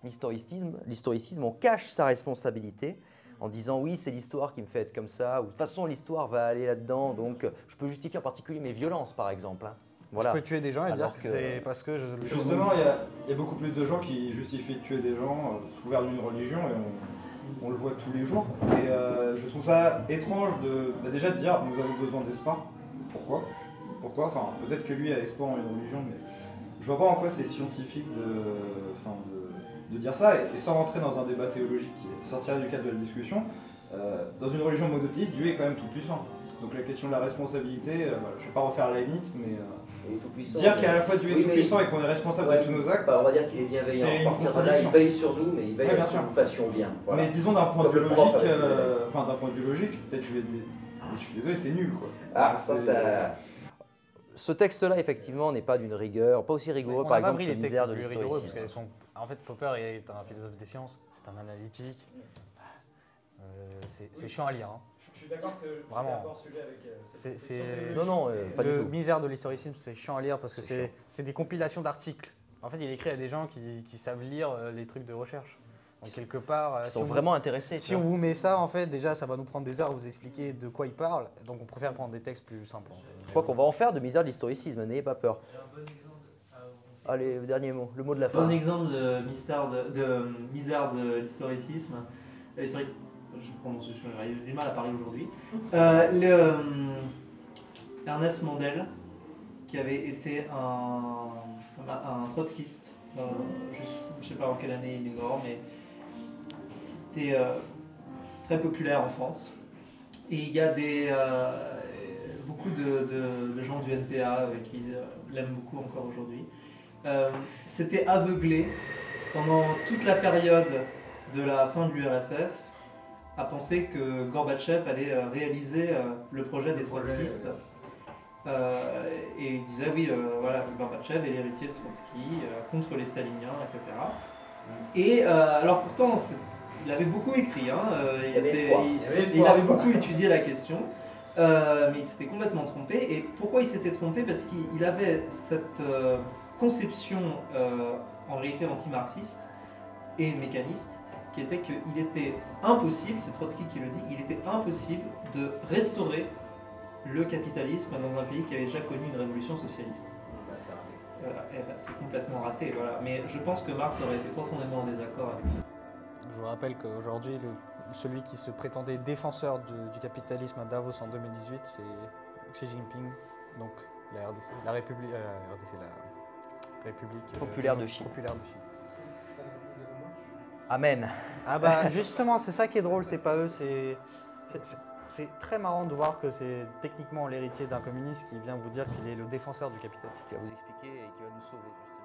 l'historicisme, on cache sa responsabilité en disant oui, c'est l'histoire qui me fait être comme ça, ou de toute façon l'histoire va aller là-dedans, donc je peux justifier en particulier mes violences par exemple. Hein. Voilà. Je peux tuer des gens et dire que c'est parce que Justement, il y a beaucoup plus de gens qui justifient de tuer des gens sous couvert d'une religion, et on le voit tous les jours. Et je trouve ça étrange déjà de dire nous avons besoin d'espoir. Pourquoi Enfin, peut-être que lui a espoir en une religion, mais je vois pas en quoi c'est scientifique de dire ça, et sans rentrer dans un débat théologique qui sortirait du cadre de la discussion, dans une religion monothéiste, Dieu est quand même tout puissant. Donc la question de la responsabilité, je ne vais pas refaire Leibniz, mais dire qu'à la fois Dieu est tout puissant et qu'on est responsable de tous nos actes, on va dire qu'il est bienveillant. C'est une À partir de là, il contradiction. veille sur nous, mais il veille à ce que sûr. nous fassions bien. Voilà. Mais disons d'un point de Comme vue le prof logique, avec ses élèves. d'un point de vue logique, peut-être je suis désolé, c'est nul quoi. Ah, ça... Ce texte-là, effectivement, n'est pas d'une rigueur, pas aussi rigoureux, par exemple, que Misère de l'historicisme. En fait, Popper est un philosophe des sciences, c'est un analytique. C'est chiant à lire. Hein. Je suis d'accord que je Vraiment. suis hors sujet avec Non, pas du tout. Misère de l'historicisme, c'est chiant à lire parce que c'est des compilations d'articles. En fait, il écrit à des gens qui savent lire les trucs de recherche. Donc, quelque part, Ils sont vraiment intéressés. Si on vous met ça, en fait, déjà, ça va nous prendre des heures à vous expliquer de quoi il parle. Donc, on préfère prendre des textes plus simples. Je crois qu'on va en faire de Misère de l'historicisme, n'ayez pas peur. Allez, dernier mot, le mot de la fin. Un exemple de misère de l'historicisme. Je prononce, j'ai du mal à parler aujourd'hui. Ernest Mandel, qui avait été un trotskiste, je ne sais pas en quelle année il est mort, mais était très populaire en France. Et il y a beaucoup de gens du NPA qui l'aiment beaucoup encore aujourd'hui. S'était aveuglé pendant toute la période de la fin de l'URSS à penser que Gorbatchev allait réaliser le projet des trotskistes. Et il disait oui, voilà, Gorbatchev est l'héritier de Trotsky, contre les staliniens, etc. Et alors pourtant, il avait beaucoup écrit, hein, il avait beaucoup étudié la question, mais il s'était complètement trompé. Et pourquoi il s'était trompé? Parce qu'il avait cette conception en réalité anti-marxiste et mécaniste, qui était qu'il était impossible, c'est Trotsky qui le dit, il était impossible de restaurer le capitalisme dans un pays qui avait déjà connu une révolution socialiste. C'est complètement raté, voilà. Mais je pense que Marx aurait été profondément en désaccord avec ça. Je vous rappelle qu'aujourd'hui, celui qui se prétendait défenseur du capitalisme à Davos en 2018, c'est Xi Jinping, donc la RDC, la République populaire de Chine. Amen. Ah bah justement, c'est ça qui est drôle, c'est pas eux, c'est très marrant de voir que c'est techniquement l'héritier d'un communiste qui vient vous dire qu'il est le défenseur du capitalisme. Qui va vous expliquer et qui va nous sauver, justement.